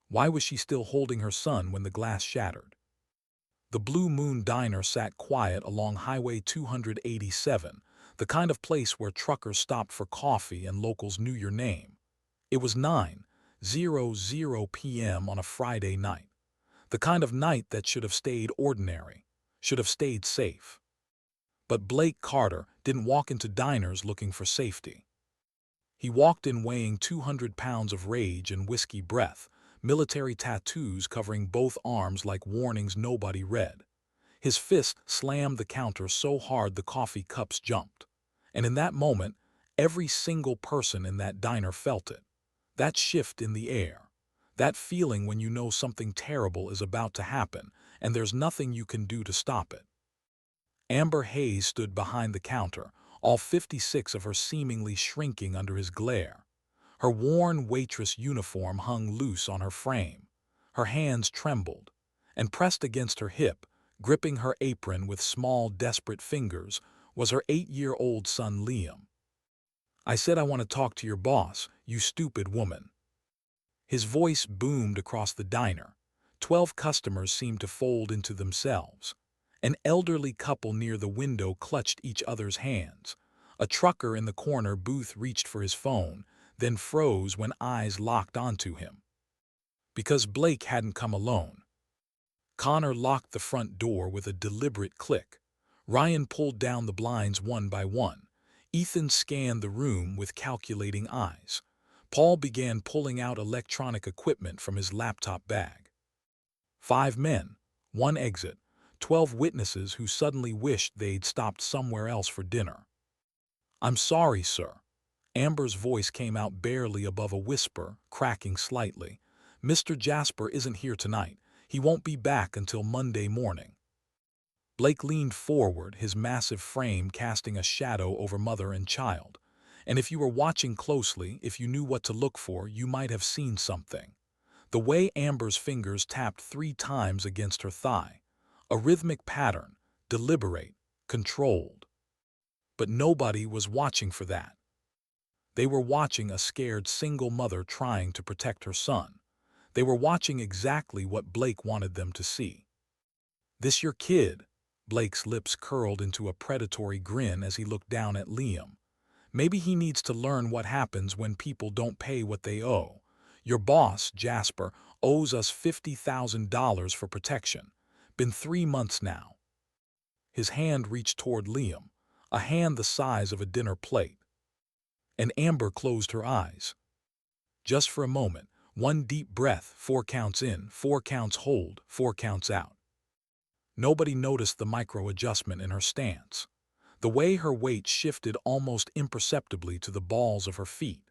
Why was she still holding her son when the glass shattered? The Blue Moon Diner sat quiet along Highway 287, the kind of place where truckers stopped for coffee and locals knew your name. It was 9:00 p.m. on a Friday night. The kind of night that should have stayed ordinary, should have stayed safe. But Blake Carter didn't walk into diners looking for safety. He walked in weighing 200 pounds of rage and whiskey breath, military tattoos covering both arms like warnings nobody read. His fist slammed the counter so hard the coffee cups jumped. And in that moment, every single person in that diner felt it. That shift in the air. That feeling when you know something terrible is about to happen, and there's nothing you can do to stop it. Amber Hayes stood behind the counter, all 56 of her seemingly shrinking under his glare. Her worn waitress uniform hung loose on her frame. Her hands trembled, and pressed against her hip, gripping her apron with small, desperate fingers, was her 8-year-old son Liam. "I said I want to talk to your boss, you stupid woman." His voice boomed across the diner. 12 customers seemed to fold into themselves. An elderly couple near the window clutched each other's hands. A trucker in the corner booth reached for his phone, then froze when eyes locked onto him. Because Blake hadn't come alone. Connor locked the front door with a deliberate click. Ryan pulled down the blinds one by one. Ethan scanned the room with calculating eyes. Paul began pulling out electronic equipment from his laptop bag. 5 men, 1 exit, 12 witnesses who suddenly wished they'd stopped somewhere else for dinner. "I'm sorry, sir." Amber's voice came out barely above a whisper, cracking slightly. "Mr. Jasper isn't here tonight. He won't be back until Monday morning." Blake leaned forward, his massive frame casting a shadow over mother and child. And if you were watching closely, if you knew what to look for, you might have seen something. The way Amber's fingers tapped 3 times against her thigh. A rhythmic pattern, deliberate, controlled. But nobody was watching for that. They were watching a scared single mother trying to protect her son. They were watching exactly what Blake wanted them to see. "This your kid?" Blake's lips curled into a predatory grin as he looked down at Liam. "Maybe he needs to learn what happens when people don't pay what they owe. Your boss, Jasper, owes us $50,000 for protection. Been 3 months now." His hand reached toward Liam, a hand the size of a dinner plate. And Amber closed her eyes. Just for a moment, 1 deep breath, 4 counts in, 4 counts hold, 4 counts out. Nobody noticed the micro-adjustment in her stance. The way her weight shifted almost imperceptibly to the balls of her feet.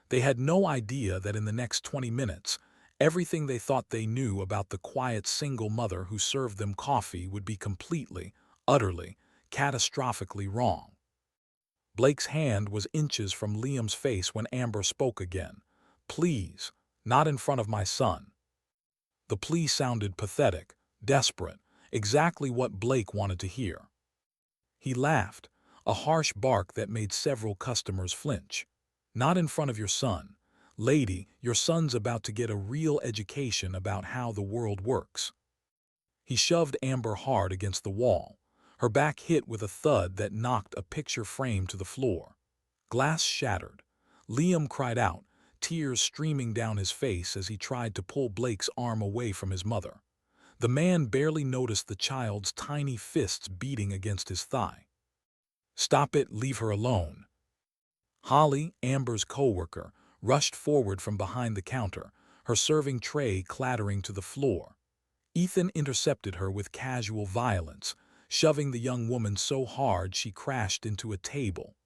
They had no idea that in the next 20 minutes, everything they thought they knew about the quiet single mother who served them coffee would be completely, utterly, catastrophically wrong. Blake's hand was inches from Liam's face when Amber spoke again. "Please, not in front of my son." The plea sounded pathetic, desperate, exactly what Blake wanted to hear. He laughed, a harsh bark that made several customers flinch. "Not in front of your son. Lady, your son's about to get a real education about how the world works." He shoved Amber hard against the wall. Her back hit with a thud that knocked a picture frame to the floor. Glass shattered. Liam cried out, tears streaming down his face as he tried to pull Blake's arm away from his mother. The man barely noticed the child's tiny fists beating against his thigh. "Stop it, leave her alone." Holly, Amber's coworker, rushed forward from behind the counter, her serving tray clattering to the floor. Ethan intercepted her with casual violence, shoving the young woman so hard she crashed into a table.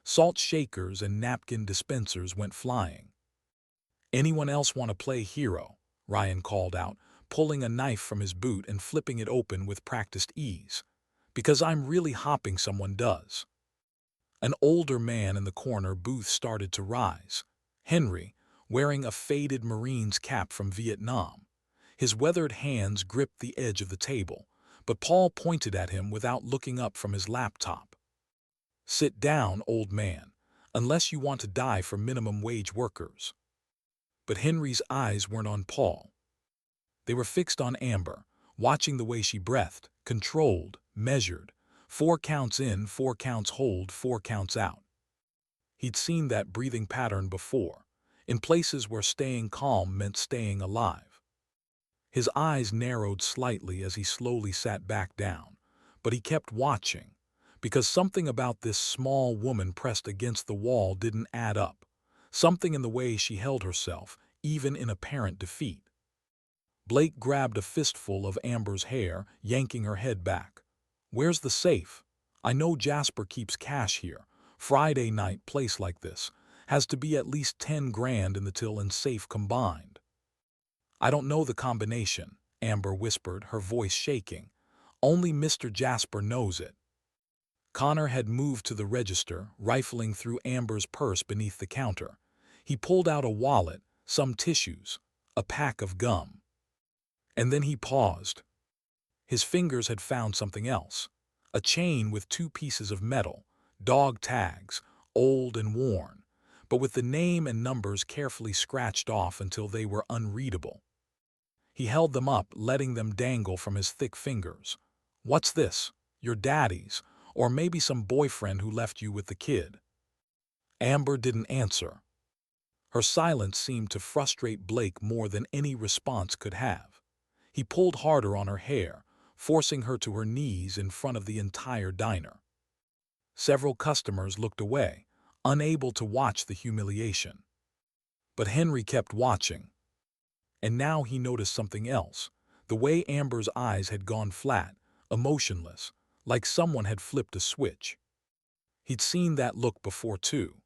Salt shakers and napkin dispensers went flying. "Anyone else want to play hero?" Ryan called out, pulling a knife from his boot and flipping it open with practiced ease. "Because I'm really hopping someone does." An older man in the corner booth started to rise. Henry, wearing a faded Marine's cap from Vietnam. His weathered hands gripped the edge of the table, but Paul pointed at him without looking up from his laptop. "Sit down, old man, unless you want to die for minimum wage workers." But Henry's eyes weren't on Paul. They were fixed on Amber, watching the way she breathed, controlled, measured. 4 counts in, 4 counts hold, 4 counts out. He'd seen that breathing pattern before, in places where staying calm meant staying alive. His eyes narrowed slightly as he slowly sat back down, but he kept watching, because something about this small woman pressed against the wall didn't add up, something in the way she held herself, even in apparent defeat. Blake grabbed a fistful of Amber's hair, yanking her head back. "Where's the safe? I know Jasper keeps cash here. Friday night place like this has to be at least 10 grand in the till and safe combined." "I don't know the combination," Amber whispered, her voice shaking. "Only Mr. Jasper knows it." Connor had moved to the register, rifling through Amber's purse beneath the counter. He pulled out a wallet, some tissues, a pack of gum. And then he paused. His fingers had found something else. A chain with 2 pieces of metal, dog tags, old and worn, but with the name and numbers carefully scratched off until they were unreadable. He held them up, letting them dangle from his thick fingers. "What's this? Your daddy's, or maybe some boyfriend who left you with the kid?" Amber didn't answer. Her silence seemed to frustrate Blake more than any response could have. He pulled harder on her hair, forcing her to her knees in front of the entire diner. Several customers looked away, unable to watch the humiliation. But Henry kept watching. And now he noticed something else. The way Amber's eyes had gone flat, emotionless, like someone had flipped a switch. He'd seen that look before too.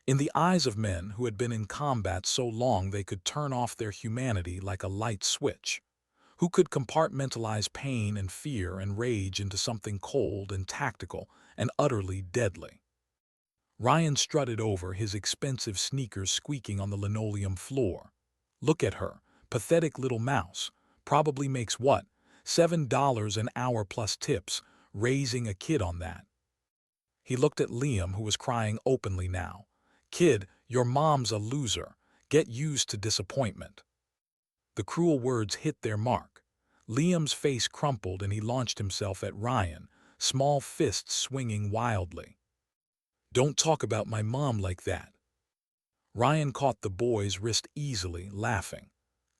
In the eyes of men who had been in combat so long they could turn off their humanity like a light switch. Who could compartmentalize pain and fear and rage into something cold and tactical and utterly deadly. Ryan strutted over, his expensive sneakers squeaking on the linoleum floor. "Look at her, pathetic little mouse. Probably makes what? $7 an hour plus tips, raising a kid on that." He looked at Liam, who was crying openly now. "Kid, your mom's a loser. Get used to disappointment." The cruel words hit their mark. Liam's face crumpled and he launched himself at Ryan, small fists swinging wildly. "Don't talk about my mom like that." Ryan caught the boy's wrist easily, laughing.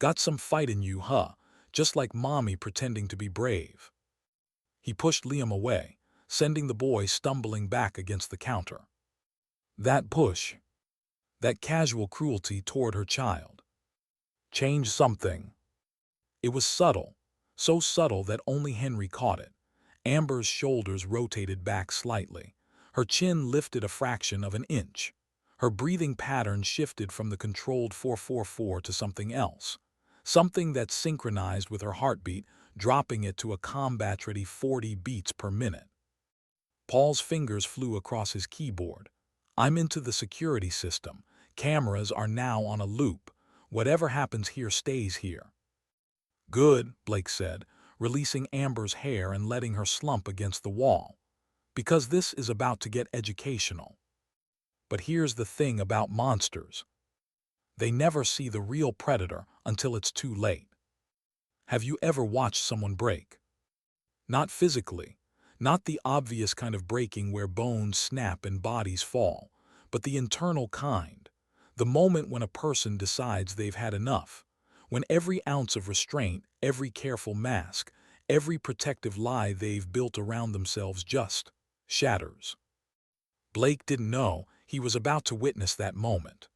"Got some fight in you, huh? Just like mommy pretending to be brave." He pushed Liam away, sending the boy stumbling back against the counter. That push, that casual cruelty toward her child, changed something. It was subtle, so subtle that only Henry caught it. Amber's shoulders rotated back slightly. Her chin lifted a fraction of an inch. Her breathing pattern shifted from the controlled 444 to something else. Something that synchronized with her heartbeat, dropping it to a combat-ready 40 beats per minute. Paul's fingers flew across his keyboard. "I'm into the security system. Cameras are now on a loop. Whatever happens here stays here." "Good," Blake said, releasing Amber's hair and letting her slump against the wall. "Because this is about to get educational. But here's the thing about monsters. They never see the real predator until it's too late. Have you ever watched someone break? Not physically, not the obvious kind of breaking where bones snap and bodies fall, but the internal kind. The moment when a person decides they've had enough. When every ounce of restraint, every careful mask, every protective lie they've built around themselves just shatters." Blake didn't know he was about to witness that moment.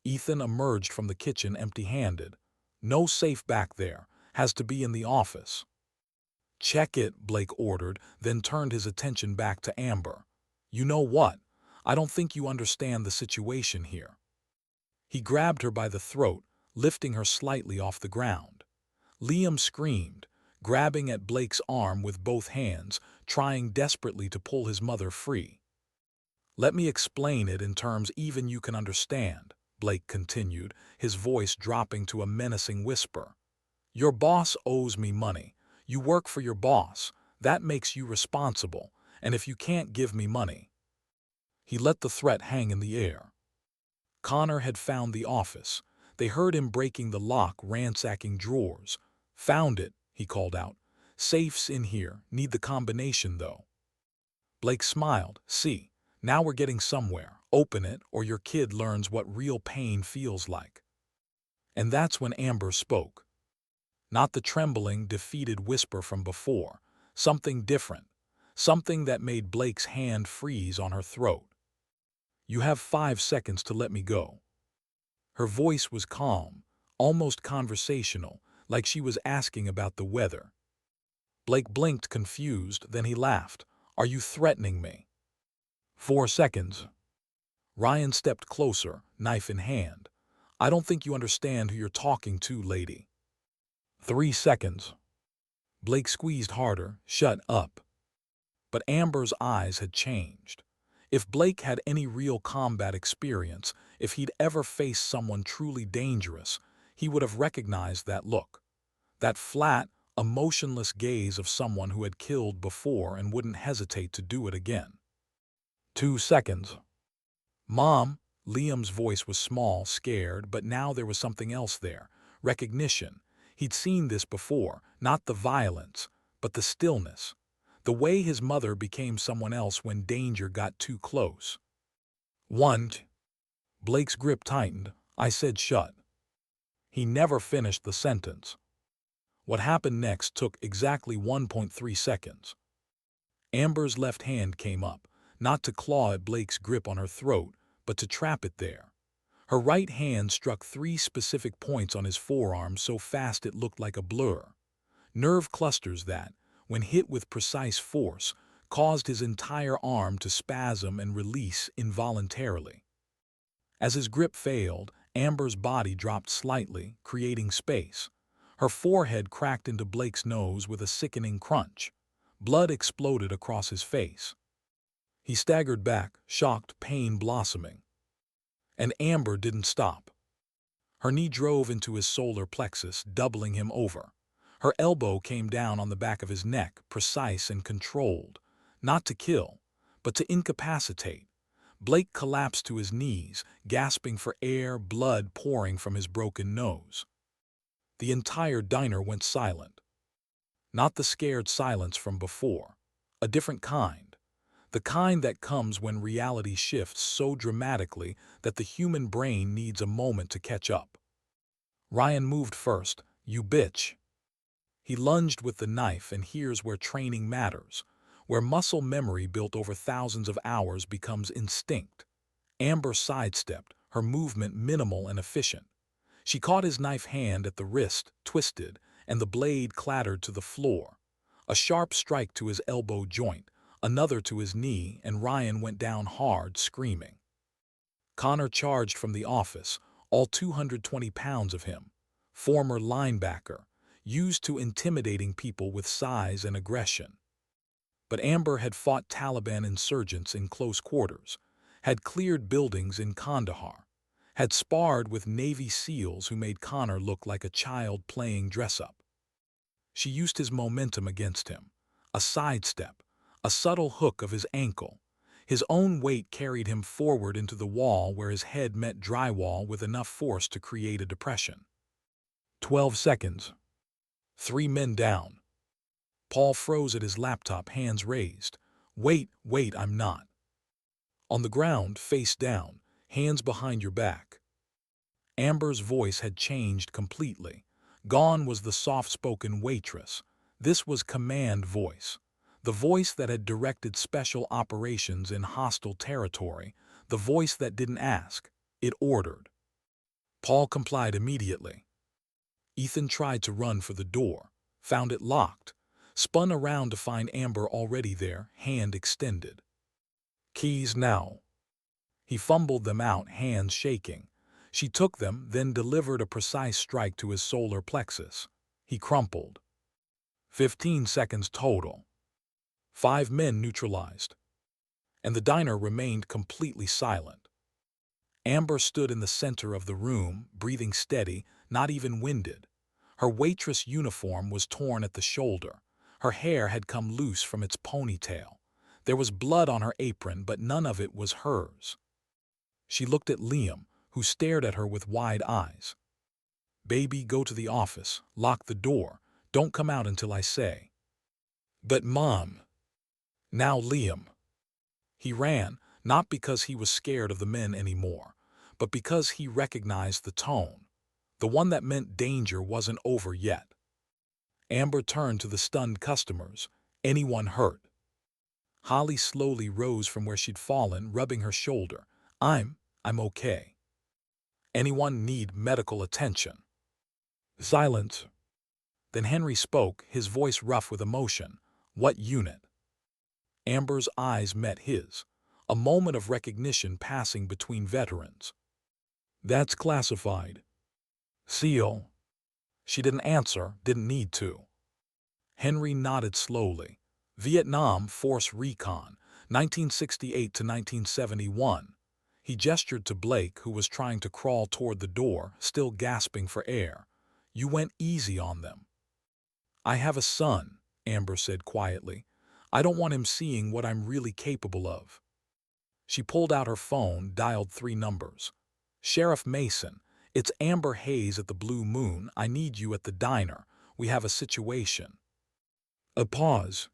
Ethan emerged from the kitchen empty-handed. "No safe back there. Has to be in the office." "Check it," Blake ordered, then turned his attention back to Amber. "You know what? I don't think you understand the situation here." He grabbed her by the throat, lifting her slightly off the ground. Liam screamed, grabbing at Blake's arm with both hands, trying desperately to pull his mother free. "Let me explain it in terms even you can understand," Blake continued, his voice dropping to a menacing whisper. "Your boss owes me money. You work for your boss. That makes you responsible. And if you can't give me money..." He let the threat hang in the air. Connor had found the office. They heard him breaking the lock, ransacking drawers. "Found it," he called out. "Safe's in here. Need the combination, though." Blake smiled. "See, now we're getting somewhere. Open it, or your kid learns what real pain feels like." And that's when Amber spoke. Not the trembling, defeated whisper from before. Something different. Something that made Blake's hand freeze on her throat. "You have 5 seconds to let me go." Her voice was calm, almost conversational, like she was asking about the weather. Blake blinked, confused, then he laughed. "Are you threatening me?" 4 seconds. Ryan stepped closer, knife in hand. "I don't think you understand who you're talking to, lady." 3 seconds. Blake squeezed harder. "Shut up." But Amber's eyes had changed. If Blake had any real combat experience, if he'd ever faced someone truly dangerous, he would have recognized that look. That flat, emotionless gaze of someone who had killed before and wouldn't hesitate to do it again. 2 seconds. "Mom," Liam's voice was small, scared, but now there was something else there. Recognition. He'd seen this before, not the violence, but the stillness. The way his mother became someone else when danger got too close. 1. Blake's grip tightened. "I said shut." He never finished the sentence. What happened next took exactly 1.3 seconds. Amber's left hand came up, not to claw at Blake's grip on her throat, but to trap it there. Her right hand struck 3 specific points on his forearm so fast it looked like a blur. Nerve clusters that, when hit with precise force, caused his entire arm to spasm and release involuntarily. As his grip failed, Amber's body dropped slightly, creating space. Her forehead cracked into Blake's nose with a sickening crunch. Blood exploded across his face. He staggered back, shocked, pain blossoming. And Amber didn't stop. Her knee drove into his solar plexus, doubling him over. Her elbow came down on the back of his neck, precise and controlled. Not to kill, but to incapacitate. Blake collapsed to his knees, gasping for air, blood pouring from his broken nose. The entire diner went silent. Not the scared silence from before. A different kind. The kind that comes when reality shifts so dramatically that the human brain needs a moment to catch up. Ryan moved first. "You bitch." He lunged with the knife, and here's where training matters, where muscle memory built over thousands of hours becomes instinct. Amber sidestepped, her movement minimal and efficient. She caught his knife hand at the wrist, twisted, and the blade clattered to the floor. A sharp strike to his elbow joint, another to his knee, and Ryan went down hard, screaming. Connor charged from the office, all 220 pounds of him. Former linebacker, used to intimidating people with size and aggression. But Amber had fought Taliban insurgents in close quarters, had cleared buildings in Kandahar, had sparred with Navy SEALs who made Connor look like a child playing dress-up. She used his momentum against him. A sidestep, a subtle hook of his ankle. His own weight carried him forward into the wall where his head met drywall with enough force to create a depression. 12 seconds. 3 men down. Paul froze at his laptop, hands raised. Wait, I'm not." On the ground, face down, hands behind your back. Amber's voice had changed completely. Gone was the soft-spoken waitress. This was command voice. The voice that had directed special operations in hostile territory. The voice that didn't ask. It ordered. Paul complied immediately. Ethan tried to run for the door, found it locked, spun around to find Amber already there, hand extended. "Keys now." He fumbled them out, hands shaking. She took them, then delivered a precise strike to his solar plexus. He crumpled. 15 seconds total. 5 men neutralized. And the diner remained completely silent. Amber stood in the center of the room, breathing steady, not even winded. Her waitress uniform was torn at the shoulder. Her hair had come loose from its ponytail. There was blood on her apron, but none of it was hers. She looked at Liam, who stared at her with wide eyes. Baby, go to the office, lock the door, don't come out until I say. But Mom. Now Liam. He ran, not because he was scared of the men anymore, but because he recognized the tone, the one that meant danger wasn't over yet. Amber turned to the stunned customers. Anyone hurt? Holly slowly rose from where she'd fallen, rubbing her shoulder. I'm okay. Anyone need medical attention? Silence. Then Henry spoke, his voice rough with emotion. What unit? Amber's eyes met his, a moment of recognition passing between veterans. That's classified. SEAL. She didn't answer, didn't need to. Henry nodded slowly. Vietnam Force Recon, 1968 to 1971. He gestured to Blake, who was trying to crawl toward the door, still gasping for air. You went easy on them. I have a son, Amber said quietly. I don't want him seeing what I'm really capable of. She pulled out her phone, dialed 3 numbers. Sheriff Mason, it's Amber Hayes at the Blue Moon. I need you at the diner. We have a situation. A pause.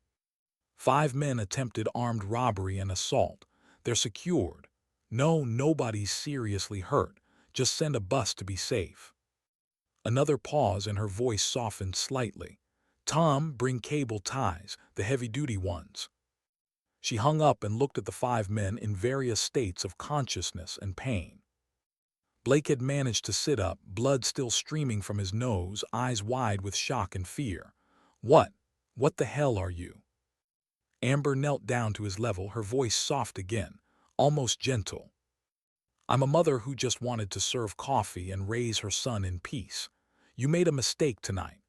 5 men attempted armed robbery and assault. They're secured. No, nobody's seriously hurt. Just send a bus to be safe. Another pause and her voice softened slightly. Tom, bring cable ties, the heavy-duty ones. She hung up and looked at the 5 men in various states of consciousness and pain. Blake had managed to sit up, blood still streaming from his nose, eyes wide with shock and fear. What the hell are you? Amber knelt down to his level, her voice soft again, almost gentle. I'm a mother who just wanted to serve coffee and raise her son in peace. You made a mistake tonight.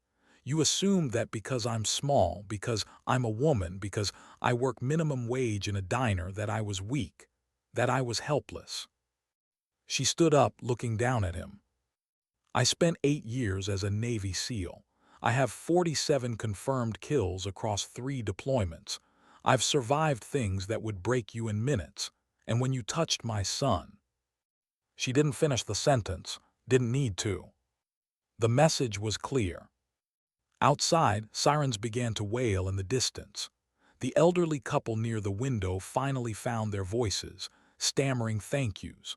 You assumed that because I'm small, because I'm a woman, because I work minimum wage in a diner, that I was weak, that I was helpless. She stood up, looking down at him. I spent 8 years as a Navy SEAL. I have 47 confirmed kills across 3 deployments. I've survived things that would break you in minutes. And when you touched my son... She didn't finish the sentence, didn't need to. The message was clear. Outside, sirens began to wail in the distance. The elderly couple near the window finally found their voices, stammering thank yous.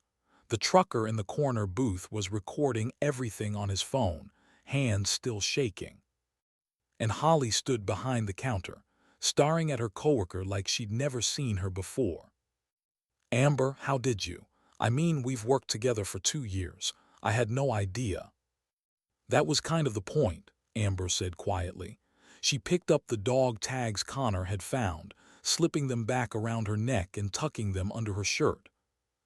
The trucker in the corner booth was recording everything on his phone, hands still shaking. And Holly stood behind the counter, staring at her coworker like she'd never seen her before. Amber, how did you? I mean, we've worked together for 2 years. I had no idea. That was kind of the point, Amber said quietly. She picked up the dog tags Connor had found, slipping them back around her neck and tucking them under her shirt.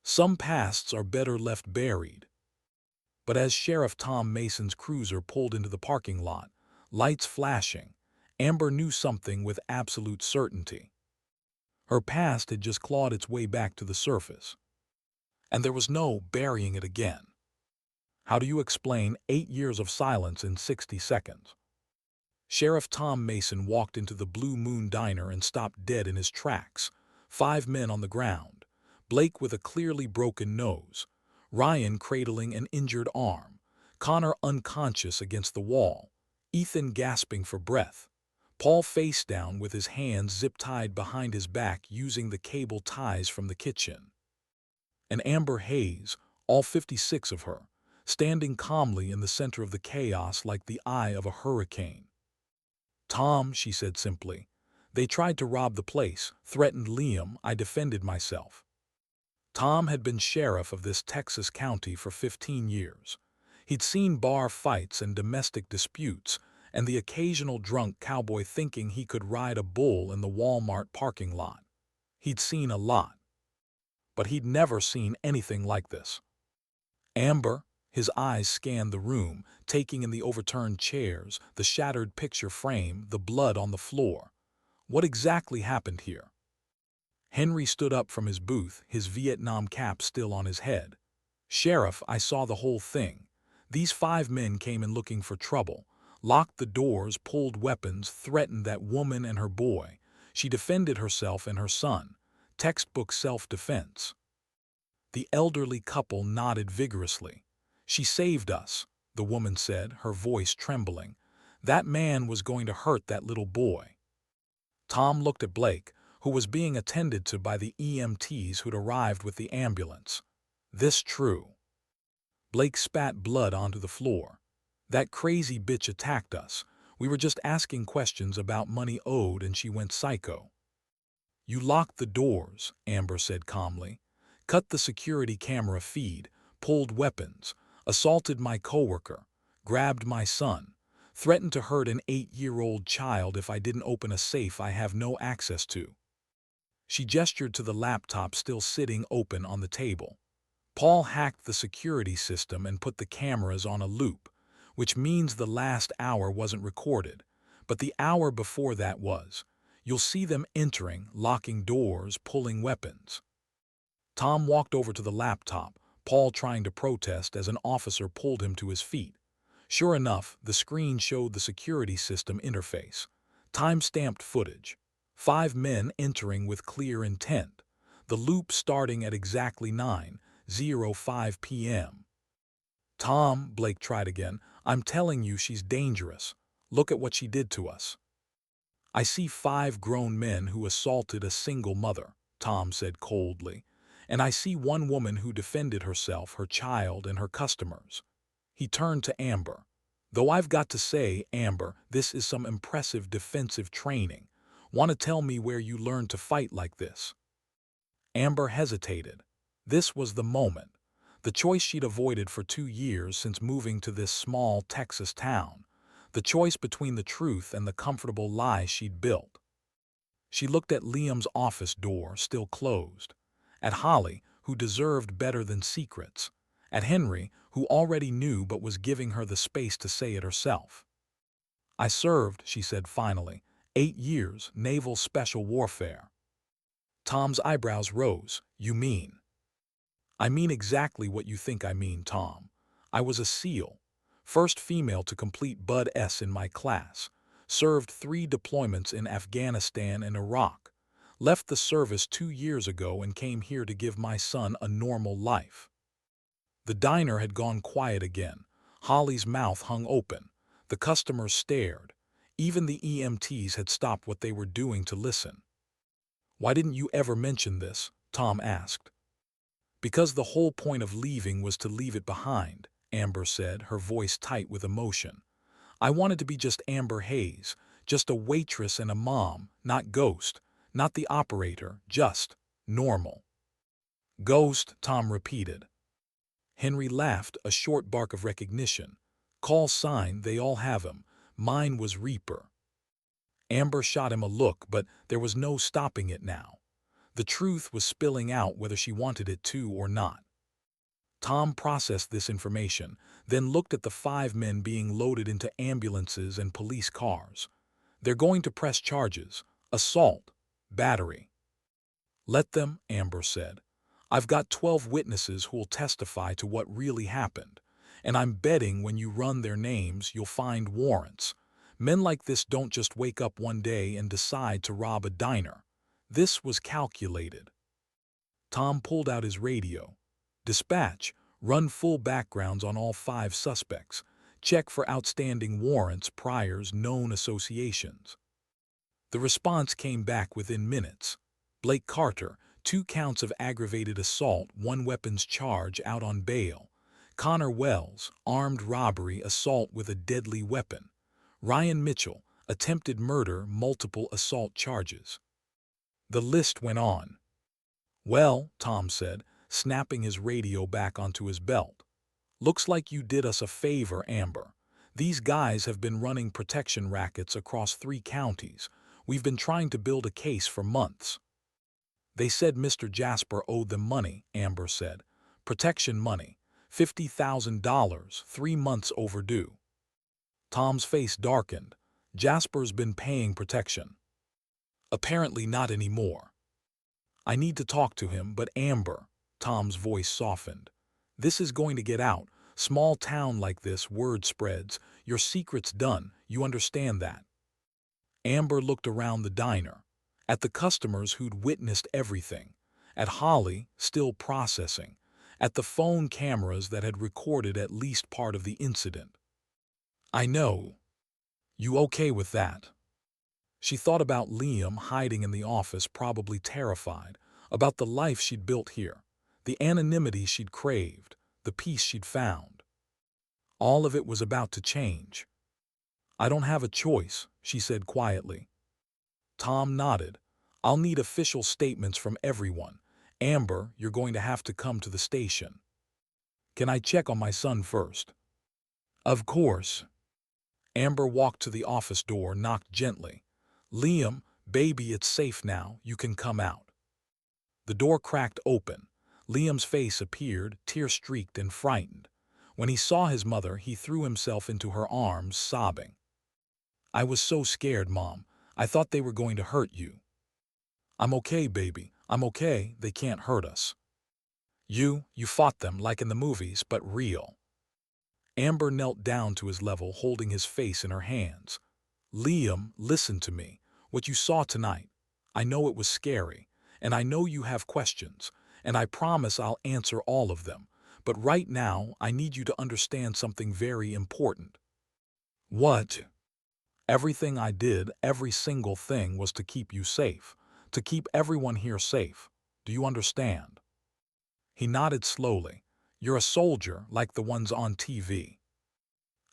Some pasts are better left buried. But as Sheriff Tom Mason's cruiser pulled into the parking lot, lights flashing, Amber knew something with absolute certainty. Her past had just clawed its way back to the surface. And there was no burying it again. How do you explain 8 years of silence in 60 seconds? Sheriff Tom Mason walked into the Blue Moon Diner and stopped dead in his tracks. 5 men on the ground. Blake with a clearly broken nose. Ryan cradling an injured arm. Connor unconscious against the wall. Ethan gasping for breath. Paul face down with his hands zip-tied behind his back using the cable ties from the kitchen. And Amber Hayes, all 56 of her, standing calmly in the center of the chaos like the eye of a hurricane. Tom, she said simply, they tried to rob the place, threatened Liam, I defended myself. Tom had been sheriff of this Texas county for 15 years. He'd seen bar fights and domestic disputes, and the occasional drunk cowboy thinking he could ride a bull in the Walmart parking lot. He'd seen a lot. But he'd never seen anything like this. Amber, his eyes scanned the room, taking in the overturned chairs, the shattered picture frame, the blood on the floor. What exactly happened here? Henry stood up from his booth, his Vietnam cap still on his head. Sheriff, I saw the whole thing. These 5 men came in looking for trouble, locked the doors, pulled weapons, threatened that woman and her boy. She defended herself and her son. Textbook self-defense. The elderly couple nodded vigorously. She saved us. the woman said, her voice trembling. That man was going to hurt that little boy. Tom looked at Blake, who was being attended to by the EMTs who'd arrived with the ambulance. This true. Blake spat blood onto the floor. That crazy bitch attacked us. We were just asking questions about money owed and she went psycho. You locked the doors, Amber said calmly. Cut the security camera feed, pulled weapons, assaulted my coworker, grabbed my son, threatened to hurt an 8-year-old child if I didn't open a safe I have no access to. She gestured to the laptop still sitting open on the table. Paul hacked the security system and put the cameras on a loop, which means the last hour wasn't recorded, but the hour before that was. You'll see them entering, locking doors, pulling weapons. Tom walked over to the laptop, Paul trying to protest as an officer pulled him to his feet. Sure enough, the screen showed the security system interface. Time-stamped footage. 5 men entering with clear intent. The loop starting at exactly 9:05 p.m. Tom, Blake tried again, I'm telling you she's dangerous. Look at what she did to us. I see 5 grown men who assaulted a single mother, Tom said coldly, and I see one woman who defended herself, her child, and her customers. He turned to Amber. Though I've got to say, Amber, this is some impressive defensive training. Want to tell me where you learned to fight like this? Amber hesitated. This was the moment. The choice she'd avoided for 2 years since moving to this small Texas town. The choice between the truth and the comfortable lie she'd built. She looked at Liam's office door, still closed. At Holly, who deserved better than secrets. At Henry, who already knew but was giving her the space to say it herself. I served, she said finally, 8 years, naval special warfare. Tom's eyebrows rose. You mean? I mean exactly what you think I mean, Tom. I was a SEAL. First female to complete Bud S in my class. Served 3 deployments in Afghanistan and Iraq. Left the service 2 years ago and came here to give my son a normal life. The diner had gone quiet again. Holly's mouth hung open. The customers stared. Even the EMTs had stopped what they were doing to listen. Why didn't you ever mention this? Tom asked. Because the whole point of leaving was to leave it behind, Amber said, her voice tight with emotion. I wanted to be just Amber Hayes, just a waitress and a mom, not Ghost, not the operator, just normal. Ghost, Tom repeated. Henry laughed, a short bark of recognition. Call sign, they all have him. Mine was Reaper. Amber shot him a look, but there was no stopping it now. The truth was spilling out whether she wanted it to or not. Tom processed this information, then looked at the 5 men being loaded into ambulances and police cars. They're going to press charges. Assault. Battery. Let them, Amber said. I've got 12 witnesses who'll testify to what really happened. And I'm betting when you run their names, you'll find warrants. Men like this don't just wake up one day and decide to rob a diner. This was calculated. Tom pulled out his radio. Dispatch, run full backgrounds on all 5 suspects. Check for outstanding warrants, priors, known associations. The response came back within minutes. Blake Carter, 2 counts of aggravated assault, 1 weapons charge out on bail. Connor Wells, armed robbery, assault with a deadly weapon. Ryan Mitchell, attempted murder, multiple assault charges. The list went on. Well, Tom said, snapping his radio back onto his belt. Looks like you did us a favor, Amber. These guys have been running protection rackets across 3 counties. We've been trying to build a case for months. They said Mr. Jasper owed them money, Amber said. Protection money. $50,000, 3 months overdue. Tom's face darkened. Jasper's been paying protection. Apparently not anymore. I need to talk to him, but Amber, Tom's voice softened. This is going to get out. Small town like this, word spreads. Your secret's done. You understand that. Amber looked around the diner. At the customers who'd witnessed everything. At Holly, still processing. at the phone cameras that had recorded at least part of the incident. I know. You okay with that? She thought about Liam hiding in the office, probably terrified, about the life she'd built here, the anonymity she'd craved, the peace she'd found. All of it was about to change. I don't have a choice, she said quietly. Tom nodded. I'll need official statements from everyone. Amber, you're going to have to come to the station. Can I check on my son first? Of course. Amber walked to the office door, knocked gently. Liam, baby, it's safe now. You can come out. The door cracked open. Liam's face appeared, tear-streaked and frightened. When he saw his mother, he threw himself into her arms, sobbing. I was so scared, Mom. I thought they were going to hurt you. I'm okay, baby. I'm okay. They can't hurt us. You fought them like in the movies, but real. Amber knelt down to his level, holding his face in her hands. Liam, listen to me. What you saw tonight, I know it was scary, and I know you have questions, and I promise I'll answer all of them. But right now, I need you to understand something very important. What? Everything I did, every single thing, was to keep you safe, to keep everyone here safe. Do you understand? He nodded slowly. You're a soldier like the ones on TV.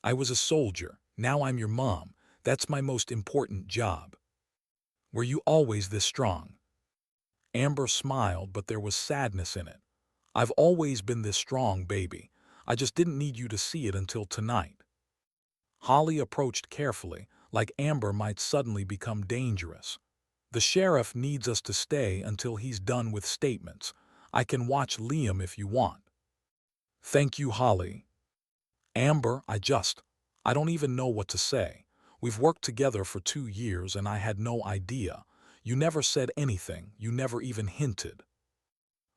I was a soldier. Now I'm your mom. That's my most important job. Were you always this strong? Amber smiled, but there was sadness in it. I've always been this strong, baby. I just didn't need you to see it until tonight. Holly approached carefully, like Amber might suddenly become dangerous. The sheriff needs us to stay until he's done with statements. I can watch Liam if you want. Thank you, Holly. Amber, I don't even know what to say. We've worked together for 2 years and I had no idea. You never said anything, you never even hinted.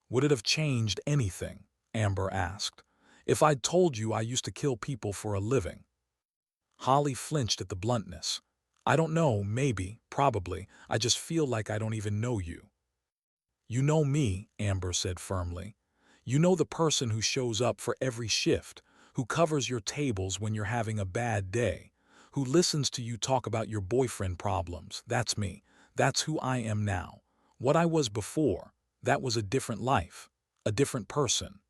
Would it have changed anything? Amber asked. If I'd told you I used to kill people for a living? Holly flinched at the bluntness. I don't know, maybe, probably, I just feel like I don't even know you. You know me, Amber said firmly. You know the person who shows up for every shift, who covers your tables when you're having a bad day, who listens to you talk about your boyfriend problems. That's me. That's who I am now. What I was before, that was a different life, a different person.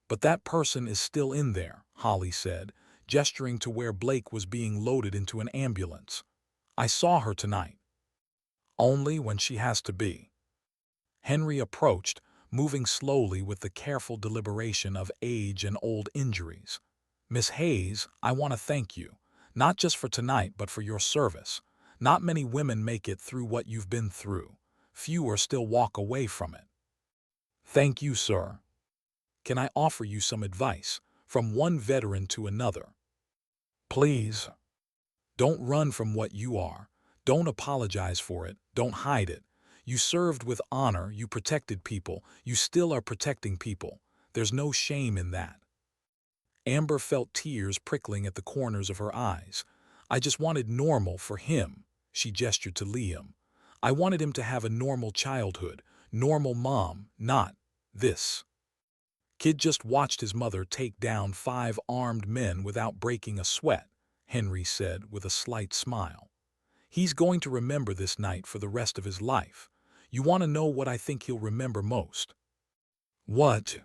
But that person is still in there, Holly said, gesturing to where Blake was being loaded into an ambulance. I saw her tonight. Only when she has to be. Henry approached, moving slowly with the careful deliberation of age and old injuries. Miss Hayes, I want to thank you, not just for tonight but for your service. Not many women make it through what you've been through. Fewer still walk away from it. Thank you, sir. Can I offer you some advice, from one veteran to another? Please. Don't run from what you are. Don't apologize for it. Don't hide it. You served with honor, you protected people, you still are protecting people. There's no shame in that. Amber felt tears prickling at the corners of her eyes. I just wanted normal for him, she gestured to Liam. I wanted him to have a normal childhood, normal mom, not this. Kid just watched his mother take down 5 armed men without breaking a sweat, Henry said with a slight smile. He's going to remember this night for the rest of his life. You want to know what I think he'll remember most? What?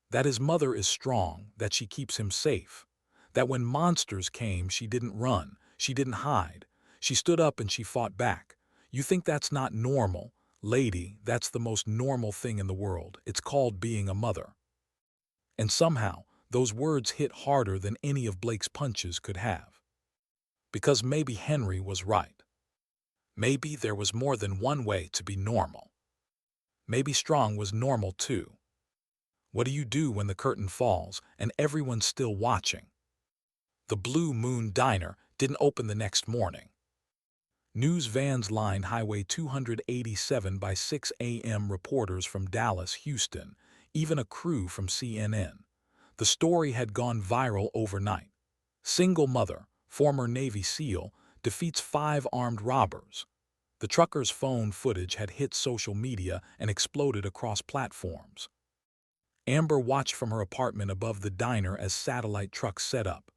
That his mother is strong, that she keeps him safe. That when monsters came, she didn't run, she didn't hide. She stood up and she fought back. You think that's not normal? Lady, that's the most normal thing in the world. It's called being a mother. And somehow, those words hit harder than any of Blake's punches could have. Because maybe Henry was right. Maybe there was more than one way to be normal. Maybe strong was normal too. What do you do when the curtain falls and everyone's still watching? The Blue Moon Diner didn't open the next morning. News vans lined Highway 287 by 6 a.m. reporters from Dallas, Houston, even a crew from CNN. The story had gone viral overnight. Single mother, former Navy SEAL, defeats 5 armed robbers. The trucker's phone footage had hit social media and exploded across platforms. Amber watched from her apartment above the diner as satellite trucks set up.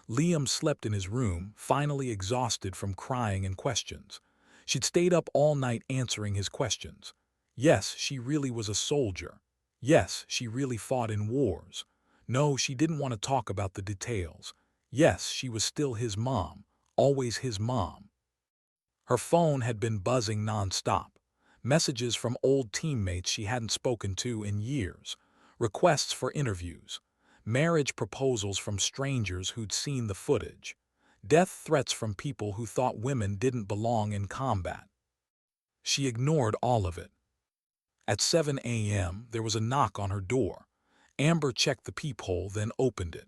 Liam slept in his room, finally exhausted from crying and questions. She'd stayed up all night answering his questions. Yes, she really was a soldier. Yes, she really fought in wars. No, she didn't want to talk about the details. Yes, she was still his mom, always his mom. Her phone had been buzzing nonstop. Messages from old teammates she hadn't spoken to in years. Requests for interviews. Marriage proposals from strangers who'd seen the footage. Death threats from people who thought women didn't belong in combat. She ignored all of it. At 7 a.m., there was a knock on her door. Amber checked the peephole, then opened it.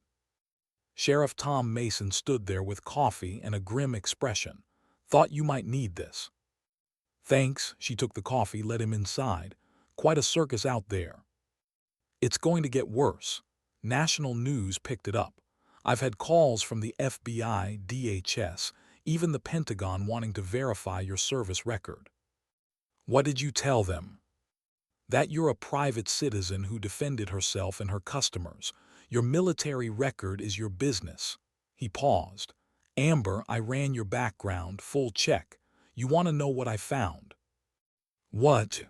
Sheriff Tom Mason stood there with coffee and a grim expression. Thought you might need this. Thanks, she took the coffee, let him inside. Quite a circus out there. It's going to get worse. National news picked it up. I've had calls from the FBI, DHS, even the Pentagon wanting to verify your service record. What did you tell them? That you're a private citizen who defended herself and her customers. Your military record is your business. He paused. Amber, I ran your background, full check. You want to know what I found? What?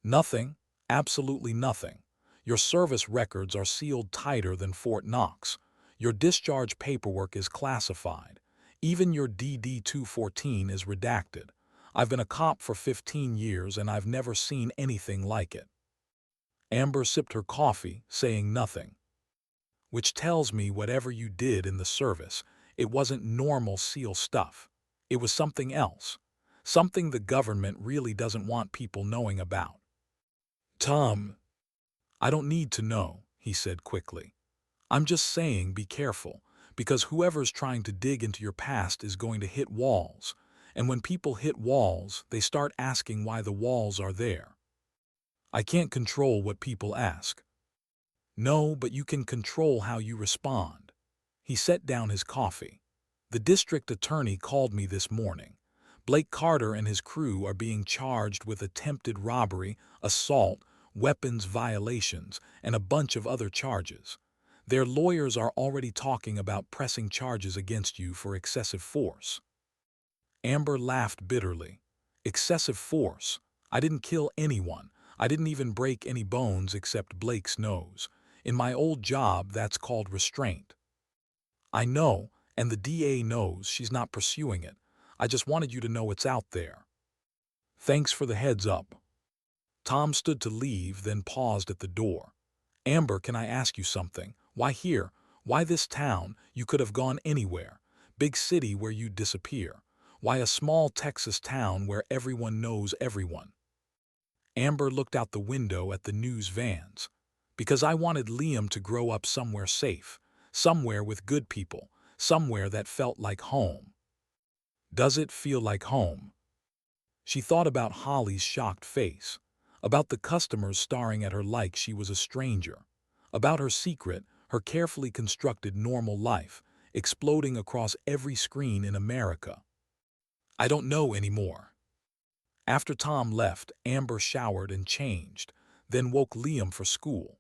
Nothing. Absolutely nothing. Your service records are sealed tighter than Fort Knox. Your discharge paperwork is classified. Even your DD-214 is redacted. I've been a cop for 15 years and I've never seen anything like it. Amber sipped her coffee, saying nothing. Which tells me whatever you did in the service, it wasn't normal SEAL stuff. It was something else. Something the government really doesn't want people knowing about. Tom, I don't need to know, he said quickly. I'm just saying be careful, because whoever's trying to dig into your past is going to hit walls. And when people hit walls, they start asking why the walls are there. I can't control what people ask. No, but you can control how you respond. He set down his coffee. The district attorney called me this morning. Blake Carter and his crew are being charged with attempted robbery, assault, weapons violations, and a bunch of other charges. Their lawyers are already talking about pressing charges against you for excessive force. Amber laughed bitterly. Excessive force? I didn't kill anyone. I didn't even break any bones except Blake's nose. In my old job, that's called restraint. I know, and the DA knows she's not pursuing it. I just wanted you to know it's out there. Thanks for the heads up. Tom stood to leave, then paused at the door. Amber, can I ask you something? Why here? Why this town? You could have gone anywhere. Big city where you'd disappear. Why a small Texas town where everyone knows everyone? Amber looked out the window at the news vans. Because I wanted Liam to grow up somewhere safe, somewhere with good people, somewhere that felt like home. Does it feel like home? She thought about Holly's shocked face, about the customers staring at her like she was a stranger, about her secret, her carefully constructed normal life, exploding across every screen in America. I don't know anymore. After Tom left, Amber showered and changed, then woke Liam for school.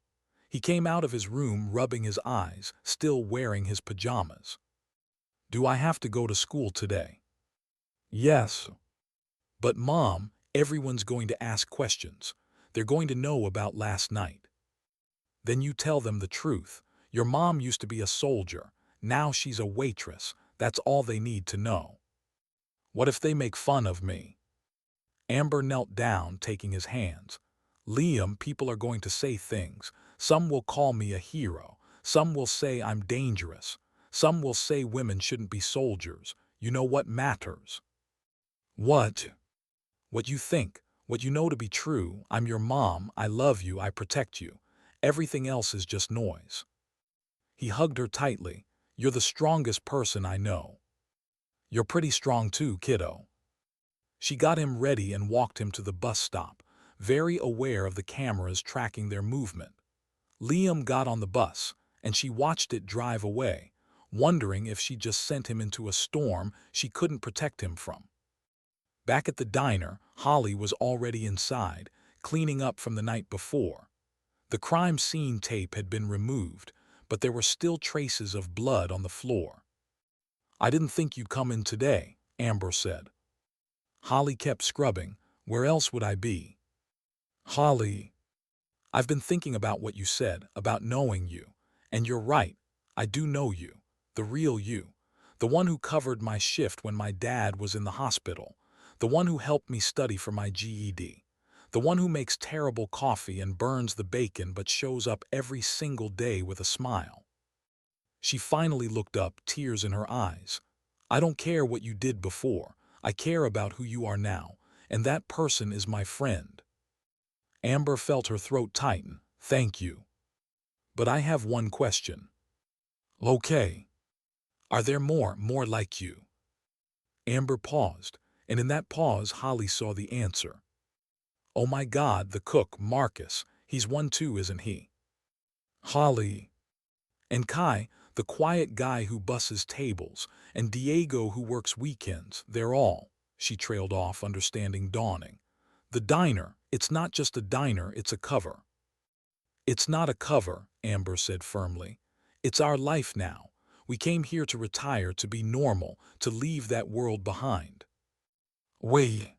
He came out of his room rubbing his eyes, still wearing his pajamas. Do I have to go to school today? Yes. But Mom, everyone's going to ask questions. They're going to know about last night. Then you tell them the truth. Your mom used to be a soldier. Now she's a waitress. That's all they need to know. What if they make fun of me? Amber knelt down, taking his hands. Liam, people are going to say things. Some will call me a hero. Some will say I'm dangerous. Some will say women shouldn't be soldiers. You know what matters? What? What you think, what you know to be true. I'm your mom, I love you, I protect you. Everything else is just noise. He hugged her tightly. You're the strongest person I know. You're pretty strong too, kiddo. She got him ready and walked him to the bus stop, very aware of the cameras tracking their movement. Liam got on the bus, and she watched it drive away, wondering if she just sent him into a storm she couldn't protect him from. Back at the diner, Holly was already inside, cleaning up from the night before. The crime scene tape had been removed, but there were still traces of blood on the floor. "I didn't think you'd come in today," Amber said. Holly kept scrubbing. "Where else would I be?" "Holly, I've been thinking about what you said, about knowing you. And you're right, I do know you. The real you. The one who covered my shift when my dad was in the hospital. The one who helped me study for my GED. The one who makes terrible coffee and burns the bacon but shows up every single day with a smile." She finally looked up, tears in her eyes. "I don't care what you did before. I care about who you are now, and that person is my friend." Amber felt her throat tighten. "Thank you. But I have one question." "Okay. Are there more like you?" Amber paused, and in that pause Holly saw the answer. "Oh my God, the cook, Marcus. He's one too, isn't he?" "Holly. And Kai, the quiet guy who busses tables, and Diego who works weekends, they're all," she trailed off, understanding dawning. "The diner, it's not just a diner, it's a cover." "It's not a cover," Amber said firmly. "It's our life now. We came here to retire, to be normal, to leave that world behind." "Wait."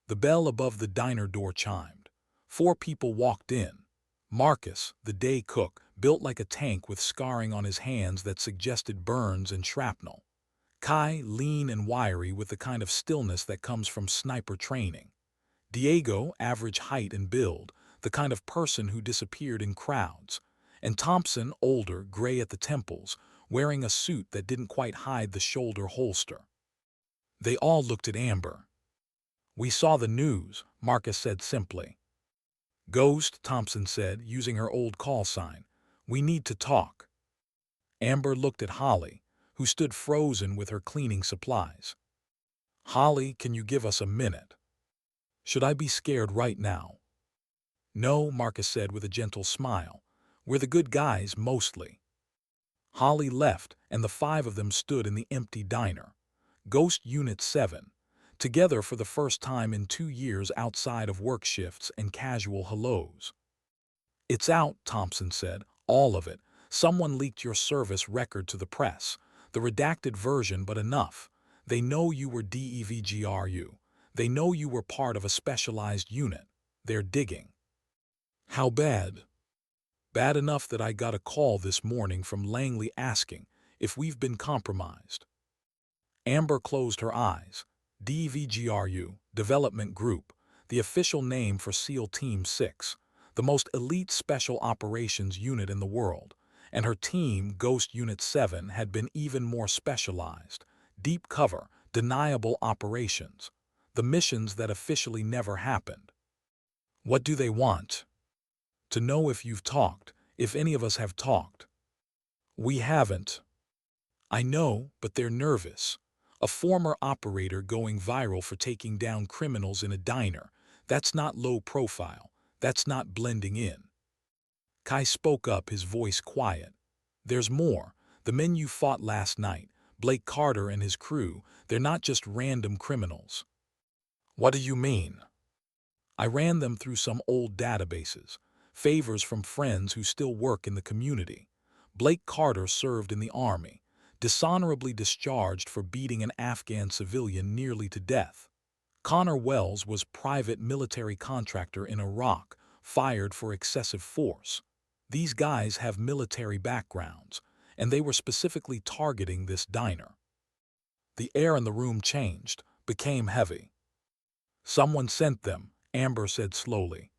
The bell above the diner door chimed. 4 people walked in. Marcus, the day cook, built like a tank with scarring on his hands that suggested burns and shrapnel. Kai, lean and wiry with the kind of stillness that comes from sniper training. Diego, average height and build, the kind of person who disappeared in crowds. And Thompson, older, gray at the temples, wearing a suit that didn't quite hide the shoulder holster. They all looked at Amber. "We saw the news," Marcus said simply. "Ghost," Thompson said, using her old call sign. "We need to talk." Amber looked at Holly, who stood frozen with her cleaning supplies. "Holly, can you give us a minute? Should I be scared right now?" "No," Marcus said with a gentle smile. "We're the good guys, mostly." Holly left, and the 5 of them stood in the empty diner. Ghost Unit 7. Together for the first time in 2 years outside of work shifts and casual hellos. "It's out," Thompson said. "All of it. Someone leaked your service record to the press. The redacted version, but enough. They know you were DEVGRU. They know you were part of a specialized unit. They're digging." "How bad?" "Bad enough that I got a call this morning from Langley asking if we've been compromised." Amber closed her eyes. DVGRU, Development Group, the official name for SEAL Team 6, the most elite special operations unit in the world, and her team, Ghost Unit 7, had been even more specialized. Deep cover, deniable operations. The missions that officially never happened. "What do they want?" "To know if you've talked, if any of us have talked." "We haven't." "I know, but they're nervous. A former operator going viral for taking down criminals in a diner. That's not low profile. That's not blending in." Kai spoke up, his voice quiet. "There's more. The men you fought last night, Blake Carter and his crew, they're not just random criminals." "What do you mean?" "I ran them through some old databases. Favors from friends who still work in the community. Blake Carter served in the army. Dishonorably discharged for beating an Afghan civilian nearly to death. Connor Wells was private military contractor in Iraq, fired for excessive force. These guys have military backgrounds, and they were specifically targeting this diner." The air in the room changed, became heavy. "Someone sent them," Amber said slowly.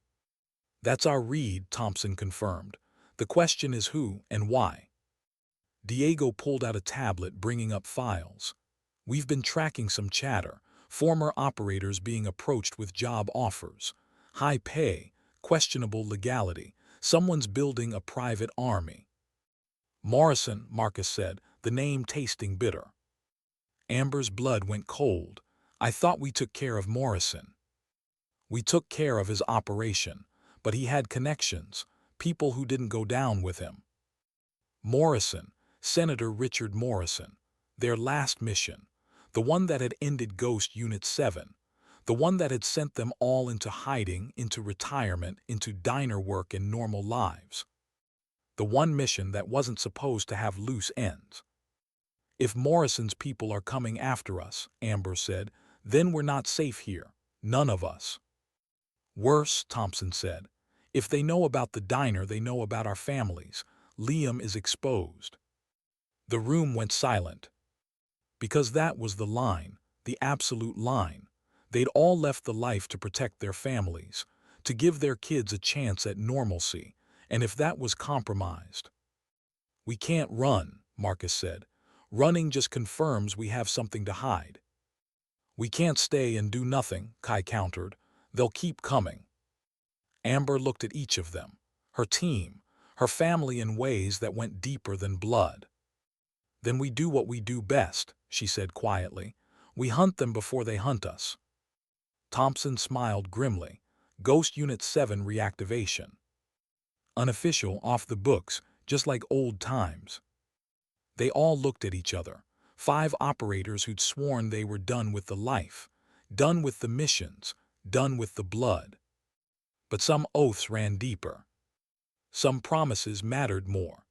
"That's our read," Thompson confirmed. "The question is who and why." Diego pulled out a tablet, bringing up files. "We've been tracking some chatter, former operators being approached with job offers. High pay, questionable legality. Someone's building a private army." "Morrison," Marcus said, the name tasting bitter. Amber's blood went cold. "I thought we took care of Morrison." "We took care of his operation, but he had connections, people who didn't go down with him." Morrison, Senator Richard Morrison, their last mission, the one that had ended Ghost Unit 7, The one that had sent them all into hiding, into retirement, into diner work and normal lives. The one mission that wasn't supposed to have loose ends. If Morrison's people are coming after us, Amber said, then we're not safe here. None of us. Worse, Thompson said. If they know about the diner, they know about our families. Liam is exposed. The room went silent. Because that was the line, the absolute line. They'd all left the life to protect their families, to give their kids a chance at normalcy, and if that was compromised. We can't run, Marcus said. Running just confirms we have something to hide. We can't stay and do nothing, Kai countered. They'll keep coming. Amber looked at each of them, her team, her family in ways that went deeper than blood. Then we do what we do best, she said quietly. We hunt them before they hunt us. Thompson smiled grimly. Ghost Unit 7 reactivation. Unofficial, off the books, just like old times. They all looked at each other. 5 operators who'd sworn they were done with the life, done with the missions, done with the blood. But some oaths ran deeper. Some promises mattered more.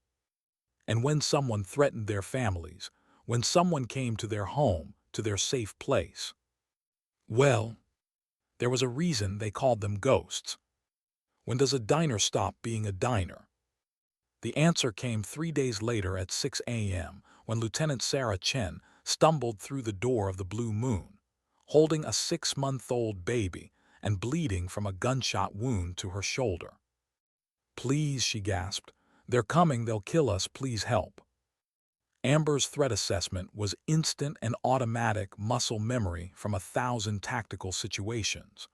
And when someone threatened their families, when someone came to their home, to their safe place, well, there was a reason they called them ghosts. When does a diner stop being a diner? The answer came 3 days later at 6 a.m. when Lieutenant Sarah Chen stumbled through the door of the Blue Moon, holding a 6-month-old baby and bleeding from a gunshot wound to her shoulder. Please, she gasped. They're coming, they'll kill us, please help. Amber's threat assessment was instant and automatic muscle memory from 1,000 tactical situations.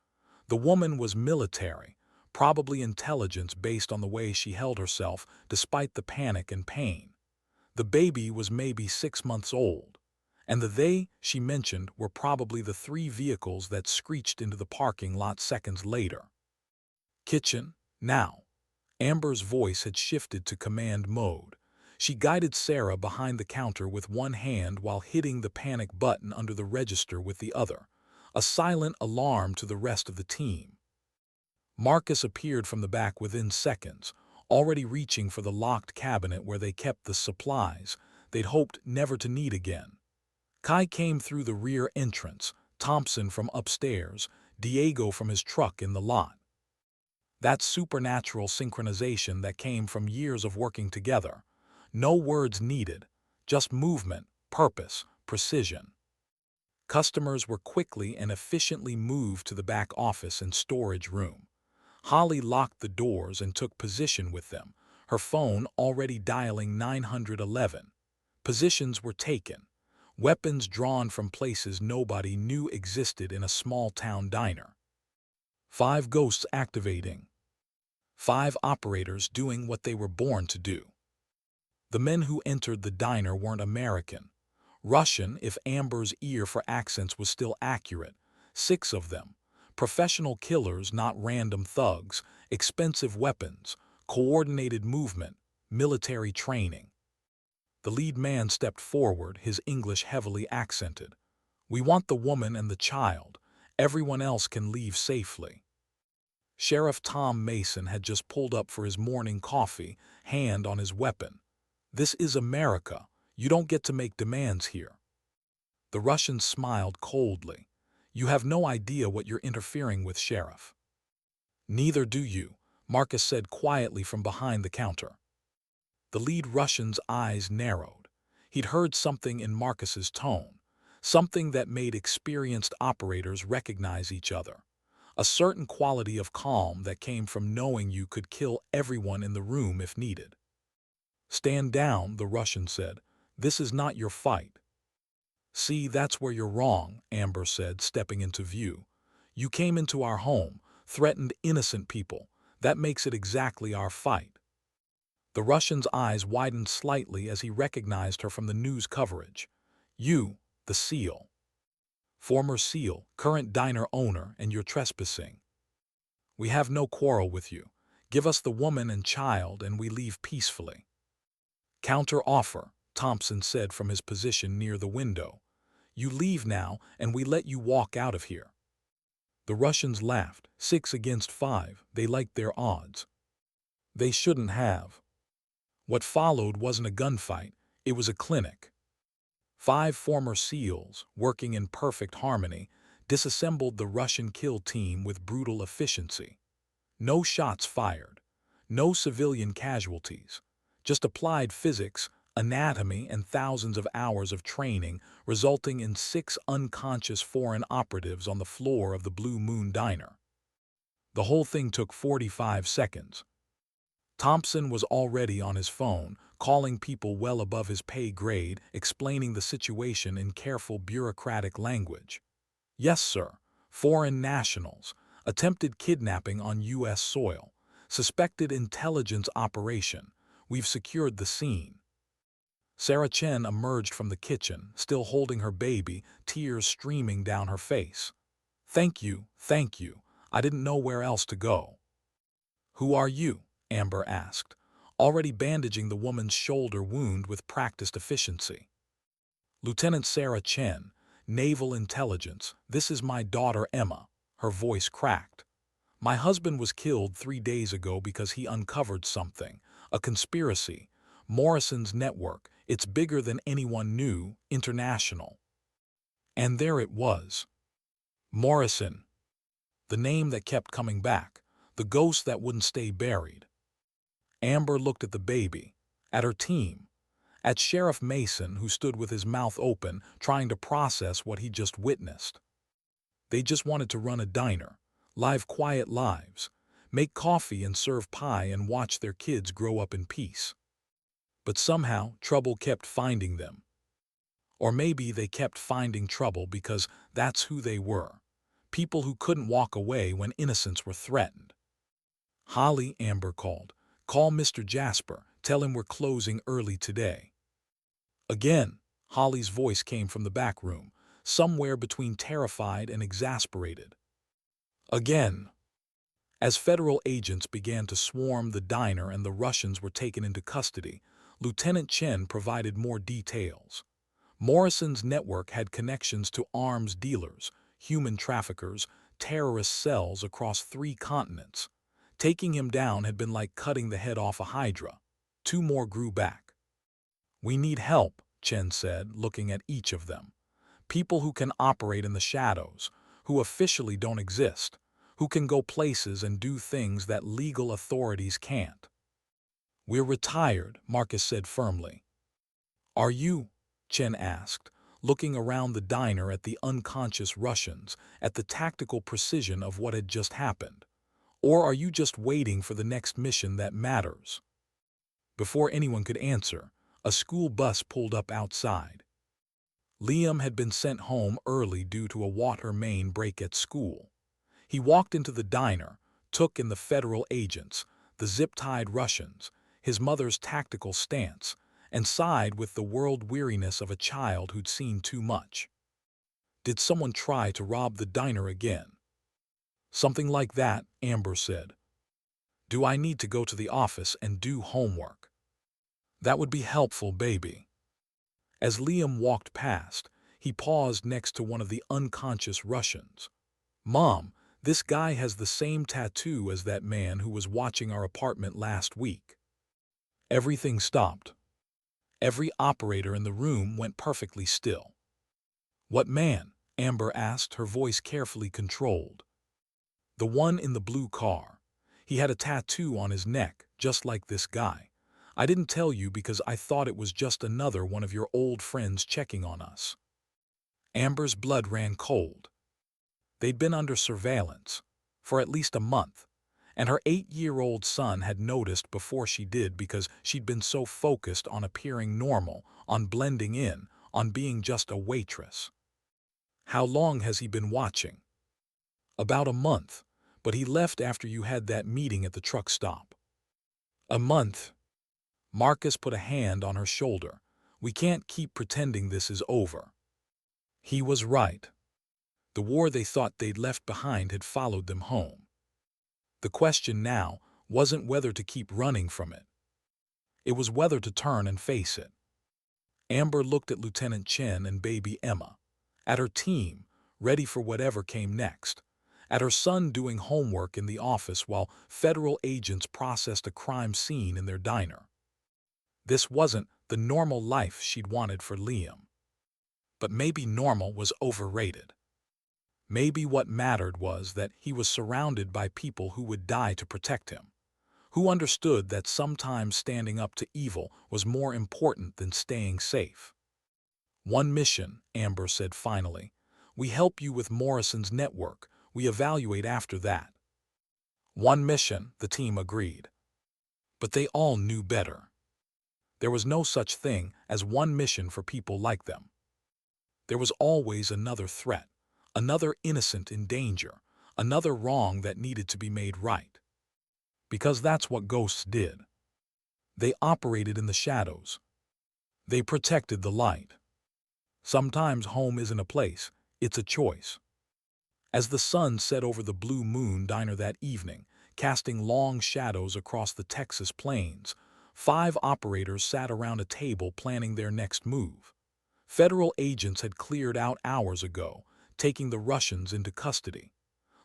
The woman was military, probably intelligence based on the way she held herself despite the panic and pain. The baby was maybe 6 months old, and the they she mentioned were probably the 3 vehicles that screeched into the parking lot seconds later. Kitchen, now. Amber's voice had shifted to command mode. She guided Sarah behind the counter with one hand while hitting the panic button under the register with the other, a silent alarm to the rest of the team. Marcus appeared from the back within seconds, already reaching for the locked cabinet where they kept the supplies they'd hoped never to need again. Kai came through the rear entrance, Thompson from upstairs, Diego from his truck in the lot. That supernatural synchronization that came from years of working together. No words needed, just movement, purpose, precision. Customers were quickly and efficiently moved to the back office and storage room. Holly locked the doors and took position with them, her phone already dialing 911. Positions were taken, weapons drawn from places nobody knew existed in a small-town diner. 5 ghosts activating. 5 operators doing what they were born to do. The men who entered the diner weren't American. Russian, if Amber's ear for accents was still accurate. 6 of them. Professional killers, not random thugs, expensive weapons, coordinated movement, military training. The lead man stepped forward, his English heavily accented. We want the woman and the child. Everyone else can leave safely. Sheriff Tom Mason had just pulled up for his morning coffee, hand on his weapon. This is America. You don't get to make demands here. The Russian smiled coldly. You have no idea what you're interfering with, Sheriff. Neither do you, Marcus said quietly from behind the counter. The lead Russian's eyes narrowed. He'd heard something in Marcus's tone, something that made experienced operators recognize each other. A certain quality of calm that came from knowing you could kill everyone in the room if needed. Stand down, the Russian said. This is not your fight. See, that's where you're wrong, Amber said, stepping into view. You came into our home, threatened innocent people. That makes it exactly our fight. The Russian's eyes widened slightly as he recognized her from the news coverage. You, the SEAL. Former SEAL, current diner owner, and you're trespassing. We have no quarrel with you. Give us the woman and child and we leave peacefully. Counter offer, Thompson said from his position near the window. You leave now and we let you walk out of here. The Russians laughed. 6 against 5. They liked their odds. They shouldn't have. What followed wasn't a gunfight. It was a clinic. 5 former SEALs, working in perfect harmony, disassembled the Russian kill team with brutal efficiency. No shots fired. No civilian casualties. Just applied physics, anatomy, and thousands of hours of training, resulting in 6 unconscious foreign operatives on the floor of the Blue Moon Diner. The whole thing took 45 seconds. Thompson was already on his phone, calling people well above his pay grade, explaining the situation in careful bureaucratic language. Yes, sir. Foreign nationals. Attempted kidnapping on U.S. soil. Suspected intelligence operation. We've secured the scene. Sarah Chen emerged from the kitchen, still holding her baby, tears streaming down her face. Thank you, thank you. I didn't know where else to go. Who are you? Amber asked, already bandaging the woman's shoulder wound with practiced efficiency. Lieutenant Sarah Chen, Naval Intelligence. This is my daughter Emma. Her voice cracked. My husband was killed 3 days ago because he uncovered something. A conspiracy. Morrison's network. It's bigger than anyone knew. International. And there it was. Morrison. The name that kept coming back. The ghost that wouldn't stay buried. Amber looked at the baby, at her team, at Sheriff Mason, who stood with his mouth open, trying to process what he just witnessed. They just wanted to run a diner, live quiet lives, make coffee and serve pie and watch their kids grow up in peace. But somehow, trouble kept finding them. Or maybe they kept finding trouble because that's who they were. People who couldn't walk away when innocents were threatened. Holly, Amber called. Call Mr. Jasper. Tell him we're closing early today. Again, Holly's voice came from the back room, somewhere between terrified and exasperated. Again. As federal agents began to swarm the diner and the Russians were taken into custody, Lieutenant Chen provided more details. Morrison's network had connections to arms dealers, human traffickers, terrorist cells across 3 continents. Taking him down had been like cutting the head off a hydra. 2 more grew back. We need help, Chen said, looking at each of them. People who can operate in the shadows, who officially don't exist, who can go places and do things that legal authorities can't. We're retired, Marcus said firmly. Are you? Chen asked, looking around the diner at the unconscious Russians, at the tactical precision of what had just happened. Or are you just waiting for the next mission that matters? Before anyone could answer, a school bus pulled up outside. Liam had been sent home early due to a water main break at school. He walked into the diner, took in the federal agents, the zip-tied Russians, his mother's tactical stance, and sighed with the world-weariness of a child who'd seen too much. Did someone try to rob the diner again? Something like that, Amber said. Do I need to go to the office and do homework? That would be helpful, baby. As Liam walked past, he paused next to one of the unconscious Russians. Mom, this guy has the same tattoo as that man who was watching our apartment last week. Everything stopped. Every operator in the room went perfectly still. What man? Amber asked, her voice carefully controlled. The one in the blue car. He had a tattoo on his neck, just like this guy. I didn't tell you because I thought it was just another one of your old friends checking on us. Amber's blood ran cold. They'd been under surveillance for at least a month, and her 8-year-old son had noticed before she did because she'd been so focused on appearing normal, on blending in, on being just a waitress. How long has he been watching? About a month, but he left after you had that meeting at the truck stop. A month? Marcus put a hand on her shoulder. We can't keep pretending this is over. He was right. The war they thought they'd left behind had followed them home. The question now wasn't whether to keep running from it. It was whether to turn and face it. Amber looked at Lieutenant Chen and baby Emma, at her team, ready for whatever came next, at her son doing homework in the office while federal agents processed a crime scene in their diner. This wasn't the normal life she'd wanted for Liam. But maybe normal was overrated. Maybe what mattered was that he was surrounded by people who would die to protect him, who understood that sometimes standing up to evil was more important than staying safe. "One mission," Amber said finally. "We help you with Morrison's network. We evaluate after that." "One mission," the team agreed. But they all knew better. There was no such thing as one mission for people like them. There was always another threat, another innocent in danger, another wrong that needed to be made right. Because that's what ghosts did. They operated in the shadows. They protected the light. Sometimes home isn't a place, it's a choice. As the sun set over the Blue Moon diner that evening, casting long shadows across the Texas plains, 5 operators sat around a table planning their next move. Federal agents had cleared out hours ago, taking the Russians into custody.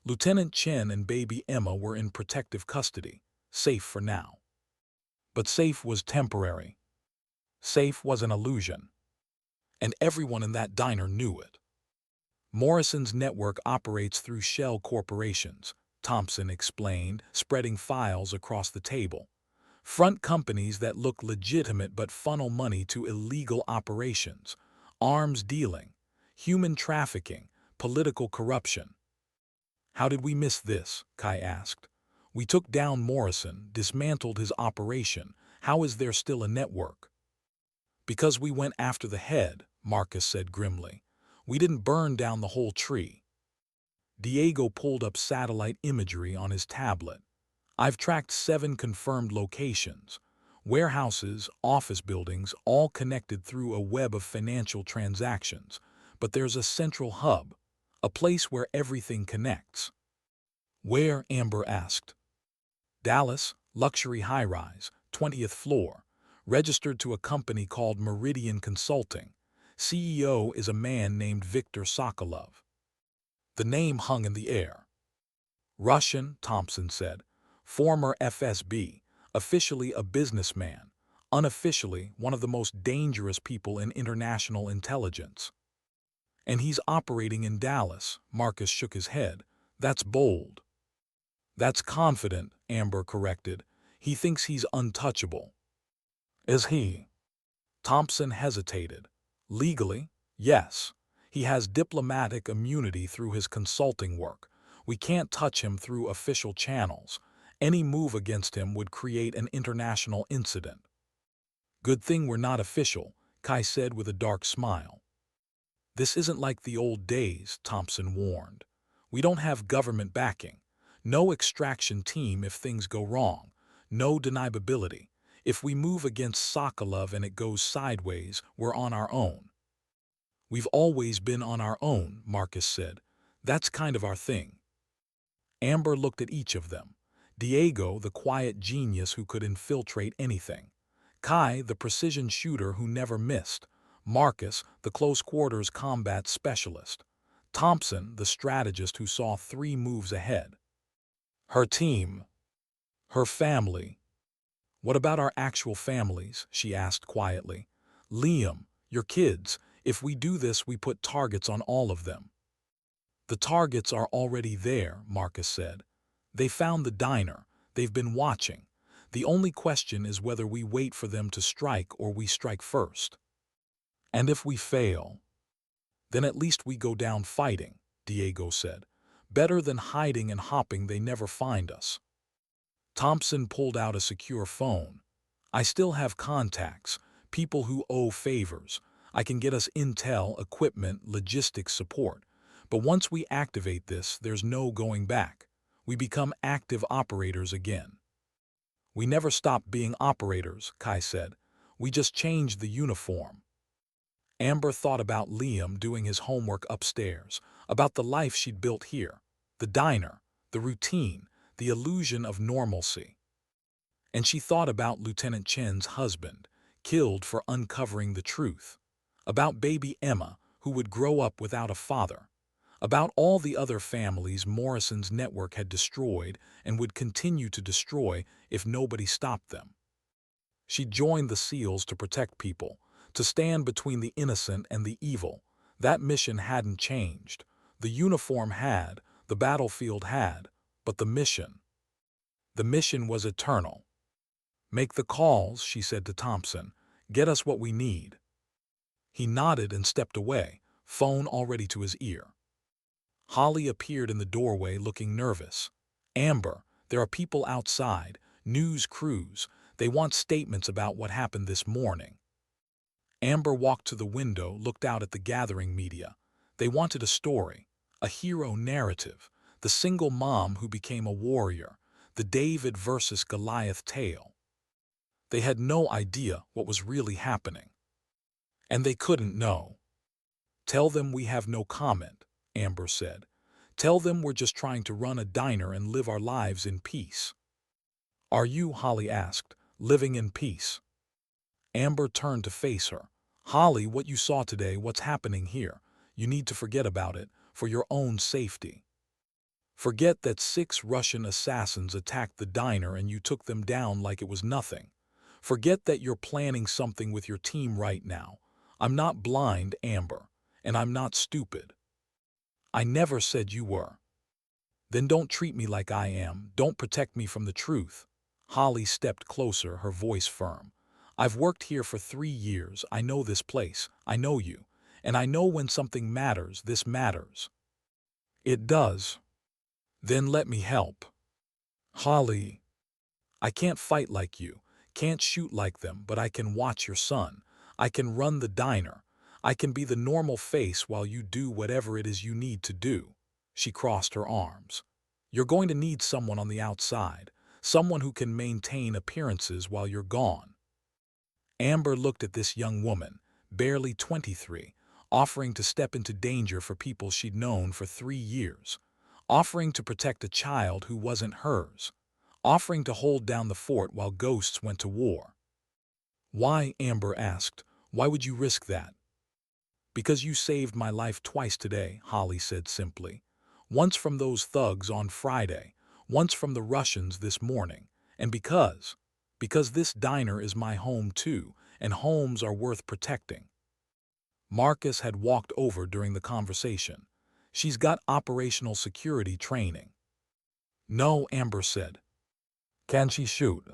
Lieutenant Chen and baby Emma were in protective custody, safe for now. But safe was temporary. Safe was an illusion. And everyone in that diner knew it. Morrison's network operates through shell corporations, Thompson explained, spreading files across the table. Front companies that look legitimate but funnel money to illegal operations, arms dealing, human trafficking, political corruption. "How did we miss this?" Kai asked. "We took down Morrison, dismantled his operation. How is there still a network?" "Because we went after the head," Marcus said grimly. "We didn't burn down the whole tree." Diego pulled up satellite imagery on his tablet. "I've tracked 7 confirmed locations. Warehouses, office buildings, all connected through a web of financial transactions. But there's a central hub, a place where everything connects." "Where?" Amber asked. "Dallas, luxury high-rise, 20th floor, registered to a company called Meridian Consulting. CEO is a man named Viktor Sokolov." The name hung in the air. "Russian," Thompson said. "Former FSB, officially a businessman, unofficially one of the most dangerous people in international intelligence." "And he's operating in Dallas," Marcus shook his head. "That's bold." "That's confident," Amber corrected. "He thinks he's untouchable." "Is he?" Thompson hesitated. "Legally, yes. He has diplomatic immunity through his consulting work. We can't touch him through official channels. Any move against him would create an international incident." "Good thing we're not official," Kai said with a dark smile. "This isn't like the old days," Thompson warned. "We don't have government backing. No extraction team if things go wrong. No deniability. If we move against Sokolov and it goes sideways, we're on our own." "We've always been on our own," Marcus said. "That's kind of our thing." Amber looked at each of them. Diego, the quiet genius who could infiltrate anything. Kai, the precision shooter who never missed. Marcus, the close-quarters combat specialist. Thompson, the strategist who saw 3 moves ahead. "Her team. Her family. What about our actual families?" she asked quietly. "Liam, your kids. If we do this, we put targets on all of them." "The targets are already there," Marcus said. "They found the diner. They've been watching. The only question is whether we wait for them to strike or we strike first." "And if we fail?" "Then at least we go down fighting," Diego said. "Better than hiding and hoping they never find us." Thompson pulled out a secure phone. "I still have contacts, people who owe favors. I can get us intel, equipment, logistics support. But once we activate this, there's no going back. We become active operators again." "We never stopped being operators," Kai said. "We just changed the uniform." Amber thought about Liam doing his homework upstairs, about the life she'd built here, the diner, the routine, the illusion of normalcy. And she thought about Lieutenant Chen's husband, killed for uncovering the truth, about baby Emma, who would grow up without a father, About all the other families Morrison's network had destroyed and would continue to destroy if nobody stopped them. She joined the SEALs to protect people, to stand between the innocent and the evil. That mission hadn't changed. The uniform had, the battlefield had, but the mission was eternal. "Make the calls," she said to Thompson. "Get us what we need." He nodded and stepped away, phone already to his ear. Holly appeared in the doorway looking nervous. "Amber, there are people outside, news crews. They want statements about what happened this morning." Amber walked to the window, looked out at the gathering media. They wanted a story, a hero narrative, the single mom who became a warrior, the David versus Goliath tale. They had no idea what was really happening. And they couldn't know. "Tell them we have no comment," Amber said. "Tell them we're just trying to run a diner and live our lives in peace." "Are you," Holly asked, "living in peace?" Amber turned to face her. "Holly, what you saw today, what's happening here, you need to forget about it, for your own safety. Forget that 6 Russian assassins attacked the diner and you took them down like it was nothing. Forget that you're planning something with your team right now. I'm not blind, Amber, and I'm not stupid. I never said you were. Then don't treat me like I am, don't protect me from the truth." Holly stepped closer, her voice firm. "I've worked here for 3 years, I know this place, I know you, and I know when something matters, this matters." "It does." "Then let me help." "Holly, I can't fight like you, can't shoot like them, but I can watch your son. I can run the diner. I can be the normal face while you do whatever it is you need to do." She crossed her arms. "You're going to need someone on the outside, someone who can maintain appearances while you're gone." Amber looked at this young woman, barely 23, offering to step into danger for people she'd known for 3 years, offering to protect a child who wasn't hers, offering to hold down the fort while ghosts went to war. "Why?" Amber asked. "Why would you risk that?" "Because you saved my life twice today," Holly said simply. "Once from those thugs on Friday, once from the Russians this morning. And because this diner is my home too, and homes are worth protecting." Marcus had walked over during the conversation. "She's got operational security training." "No," Amber said. "Can she shoot?"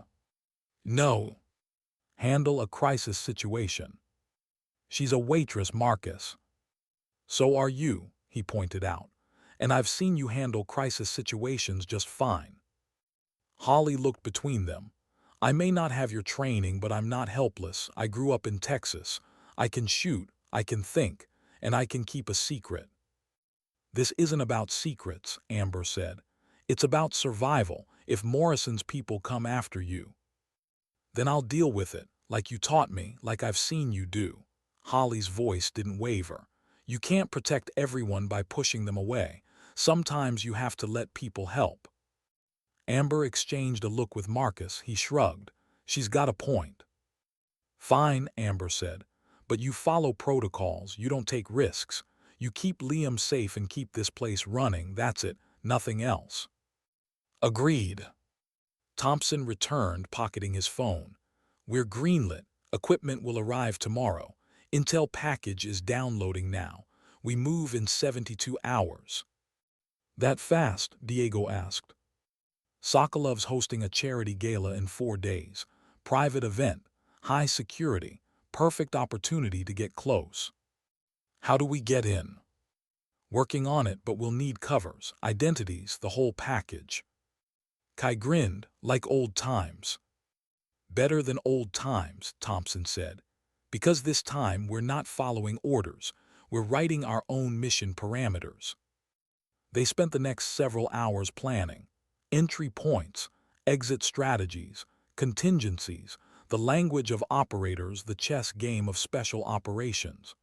"No." "Handle a crisis situation?" "She's a waitress, Marcus." "So are you," he pointed out. "And I've seen you handle crisis situations just fine." Holly looked between them. "I may not have your training, but I'm not helpless. I grew up in Texas. I can shoot, I can think, and I can keep a secret." "This isn't about secrets," Amber said. "It's about survival. If Morrison's people come after you, then I'll deal with it, like you taught me, like I've seen you do." Holly's voice didn't waver. "You can't protect everyone by pushing them away. Sometimes you have to let people help." Amber exchanged a look with Marcus. He shrugged. "She's got a point." "Fine," Amber said. "But you follow protocols, you don't take risks. You keep Liam safe and keep this place running, that's it, nothing else." "Agreed." Thompson returned, pocketing his phone. "We're greenlit. Equipment will arrive tomorrow. Intel package is downloading now. We move in 72 hours. "That fast?" Diego asked. "Sokolov's hosting a charity gala in 4 days. Private event, high security, perfect opportunity to get close." "How do we get in?" "Working on it, but we'll need covers, identities, the whole package." Kai grinned. "Like old times." "Better than old times," Thompson said. "Because this time we're not following orders. We're writing our own mission parameters." They spent the next several hours planning. Entry points, exit strategies, contingencies, the language of operators, the chess game of special operations.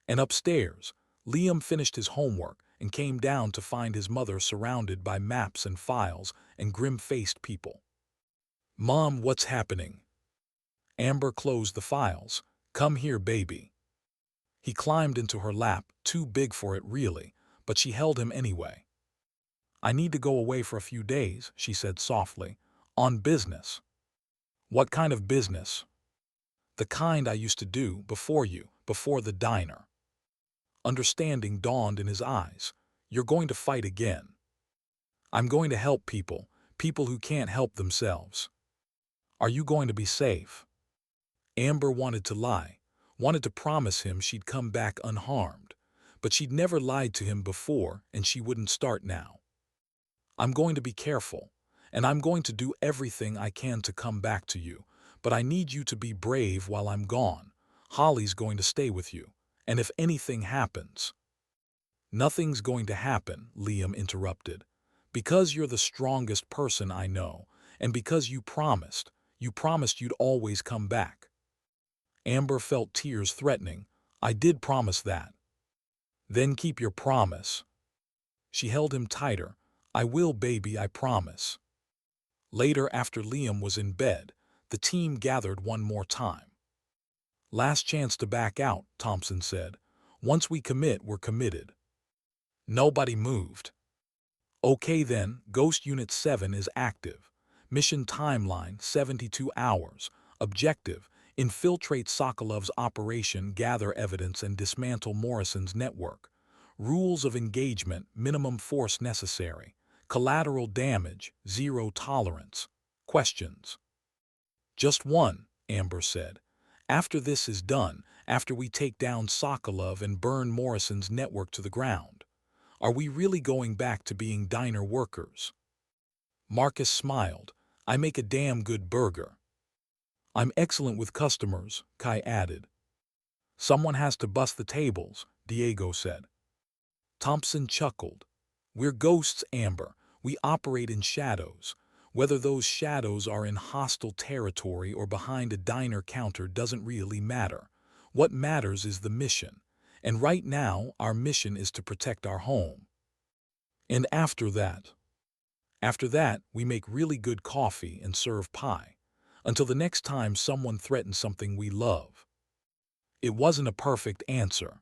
And upstairs, Liam finished his homework and came down to find his mother surrounded by maps and files and grim-faced people. "Mom, what's happening?" Amber closed the files. "Come here, baby." He climbed into her lap, too big for it really, but she held him anyway. "I need to go away for a few days," she said softly. "On business." "What kind of business?" "The kind I used to do before you, before the diner." Understanding dawned in his eyes. "You're going to fight again." "I'm going to help people, people who can't help themselves." "Are you going to be safe?" Amber wanted to lie, wanted to promise him she'd come back unharmed, but she'd never lied to him before, and she wouldn't start now. "I'm going to be careful, and I'm going to do everything I can to come back to you, but I need you to be brave while I'm gone. Holly's going to stay with you, and if anything happens—" "Nothing's going to happen," Liam interrupted. "Because you're the strongest person I know, and because you promised you'd always come back." Amber felt tears threatening. "I did promise that." "Then keep your promise." She held him tighter. "I will, baby, I promise." Later, after Liam was in bed, the team gathered one more time. "Last chance to back out," Thompson said. "Once we commit, we're committed." Nobody moved. "Okay then, Ghost Unit 7 is active. Mission timeline 72 hours. Objective: infiltrate Sokolov's operation, gather evidence, and dismantle Morrison's network. Rules of engagement: minimum force necessary. Collateral damage: zero tolerance. Questions?" "Just one," Amber said. "After this is done, after we take down Sokolov and burn Morrison's network to the ground, are we really going back to being diner workers?" Marcus smiled. "I make a damn good burger." "I'm excellent with customers," Kai added. "Someone has to bust the tables," Diego said. Thompson chuckled. "We're ghosts, Amber. We operate in shadows. Whether those shadows are in hostile territory or behind a diner counter doesn't really matter. What matters is the mission. And right now, our mission is to protect our home. And after that? After that, we make really good coffee and serve pie. Until the next time someone threatens something we love." It wasn't a perfect answer,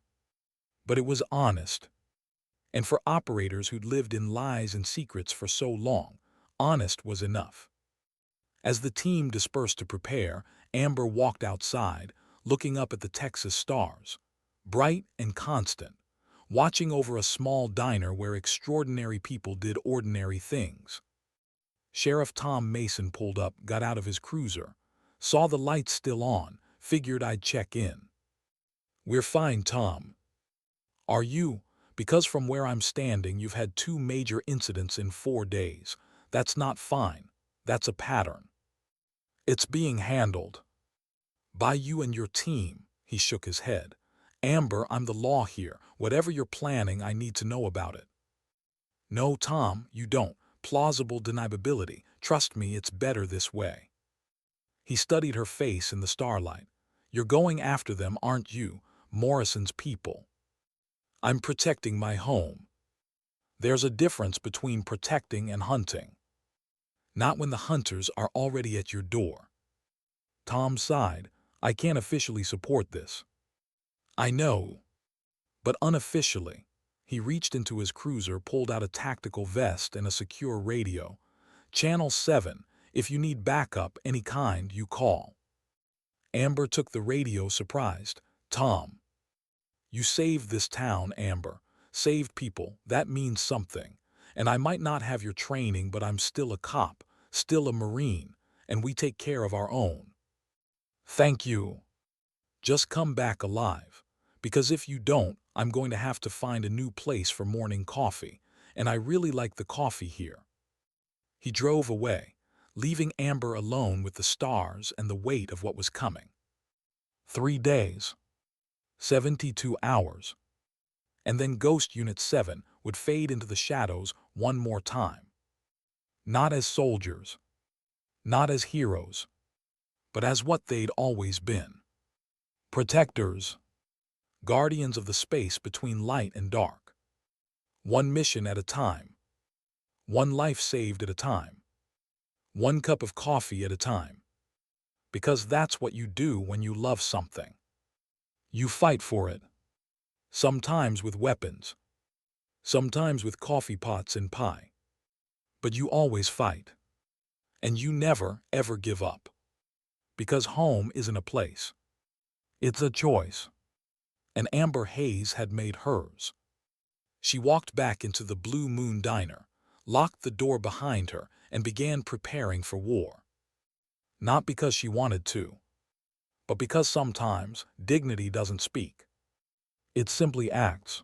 but it was honest. And for operators who'd lived in lies and secrets for so long, honest was enough. As the team dispersed to prepare, Amber walked outside, looking up at the Texas stars, bright and constant, watching over a small diner where extraordinary people did ordinary things. Sheriff Tom Mason pulled up, got out of his cruiser, saw the lights still on, figured I'd check in. "We're fine, Tom." "Are you? Because from where I'm standing, you've had 2 major incidents in 4 days. That's not fine. That's a pattern." "It's being handled." "By you and your team." He shook his head. "Amber, I'm the law here. Whatever you're planning, I need to know about it." "No, Tom, you don't. Plausible deniability. Trust me, it's better this way." He studied her face in the starlight. "You're going after them, aren't you? Morrison's people." "I'm protecting my home." "There's a difference between protecting and hunting." "Not when the hunters are already at your door." Tom sighed. "I can't officially support this." "I know. But unofficially." He reached into his cruiser, pulled out a tactical vest and a secure radio. "Channel 7, if you need backup, any kind, you call." Amber took the radio, surprised. "Tom, you saved this town, Amber. Saved people, that means something. And I might not have your training, but I'm still a cop, still a Marine, and we take care of our own." "Thank you. Just come back alive. Because if you don't, I'm going to have to find a new place for morning coffee, and I really like the coffee here." He drove away, leaving Amber alone with the stars and the weight of what was coming. 3 days. 72 hours. And then Ghost Unit 7 would fade into the shadows one more time. Not as soldiers, not as heroes, but as what they'd always been. Protectors. Guardians of the space between light and dark. One mission at a time. One life saved at a time. One cup of coffee at a time. Because that's what you do when you love something. You fight for it. Sometimes with weapons. sometimes with coffee pots and pie. But you always fight. And you never, ever give up. Because home isn't a place. It's a choice. And Amber Hayes had made hers. She walked back into the Blue Moon Diner, locked the door behind her, and began preparing for war. Not because she wanted to, but because sometimes dignity doesn't speak. It simply acts.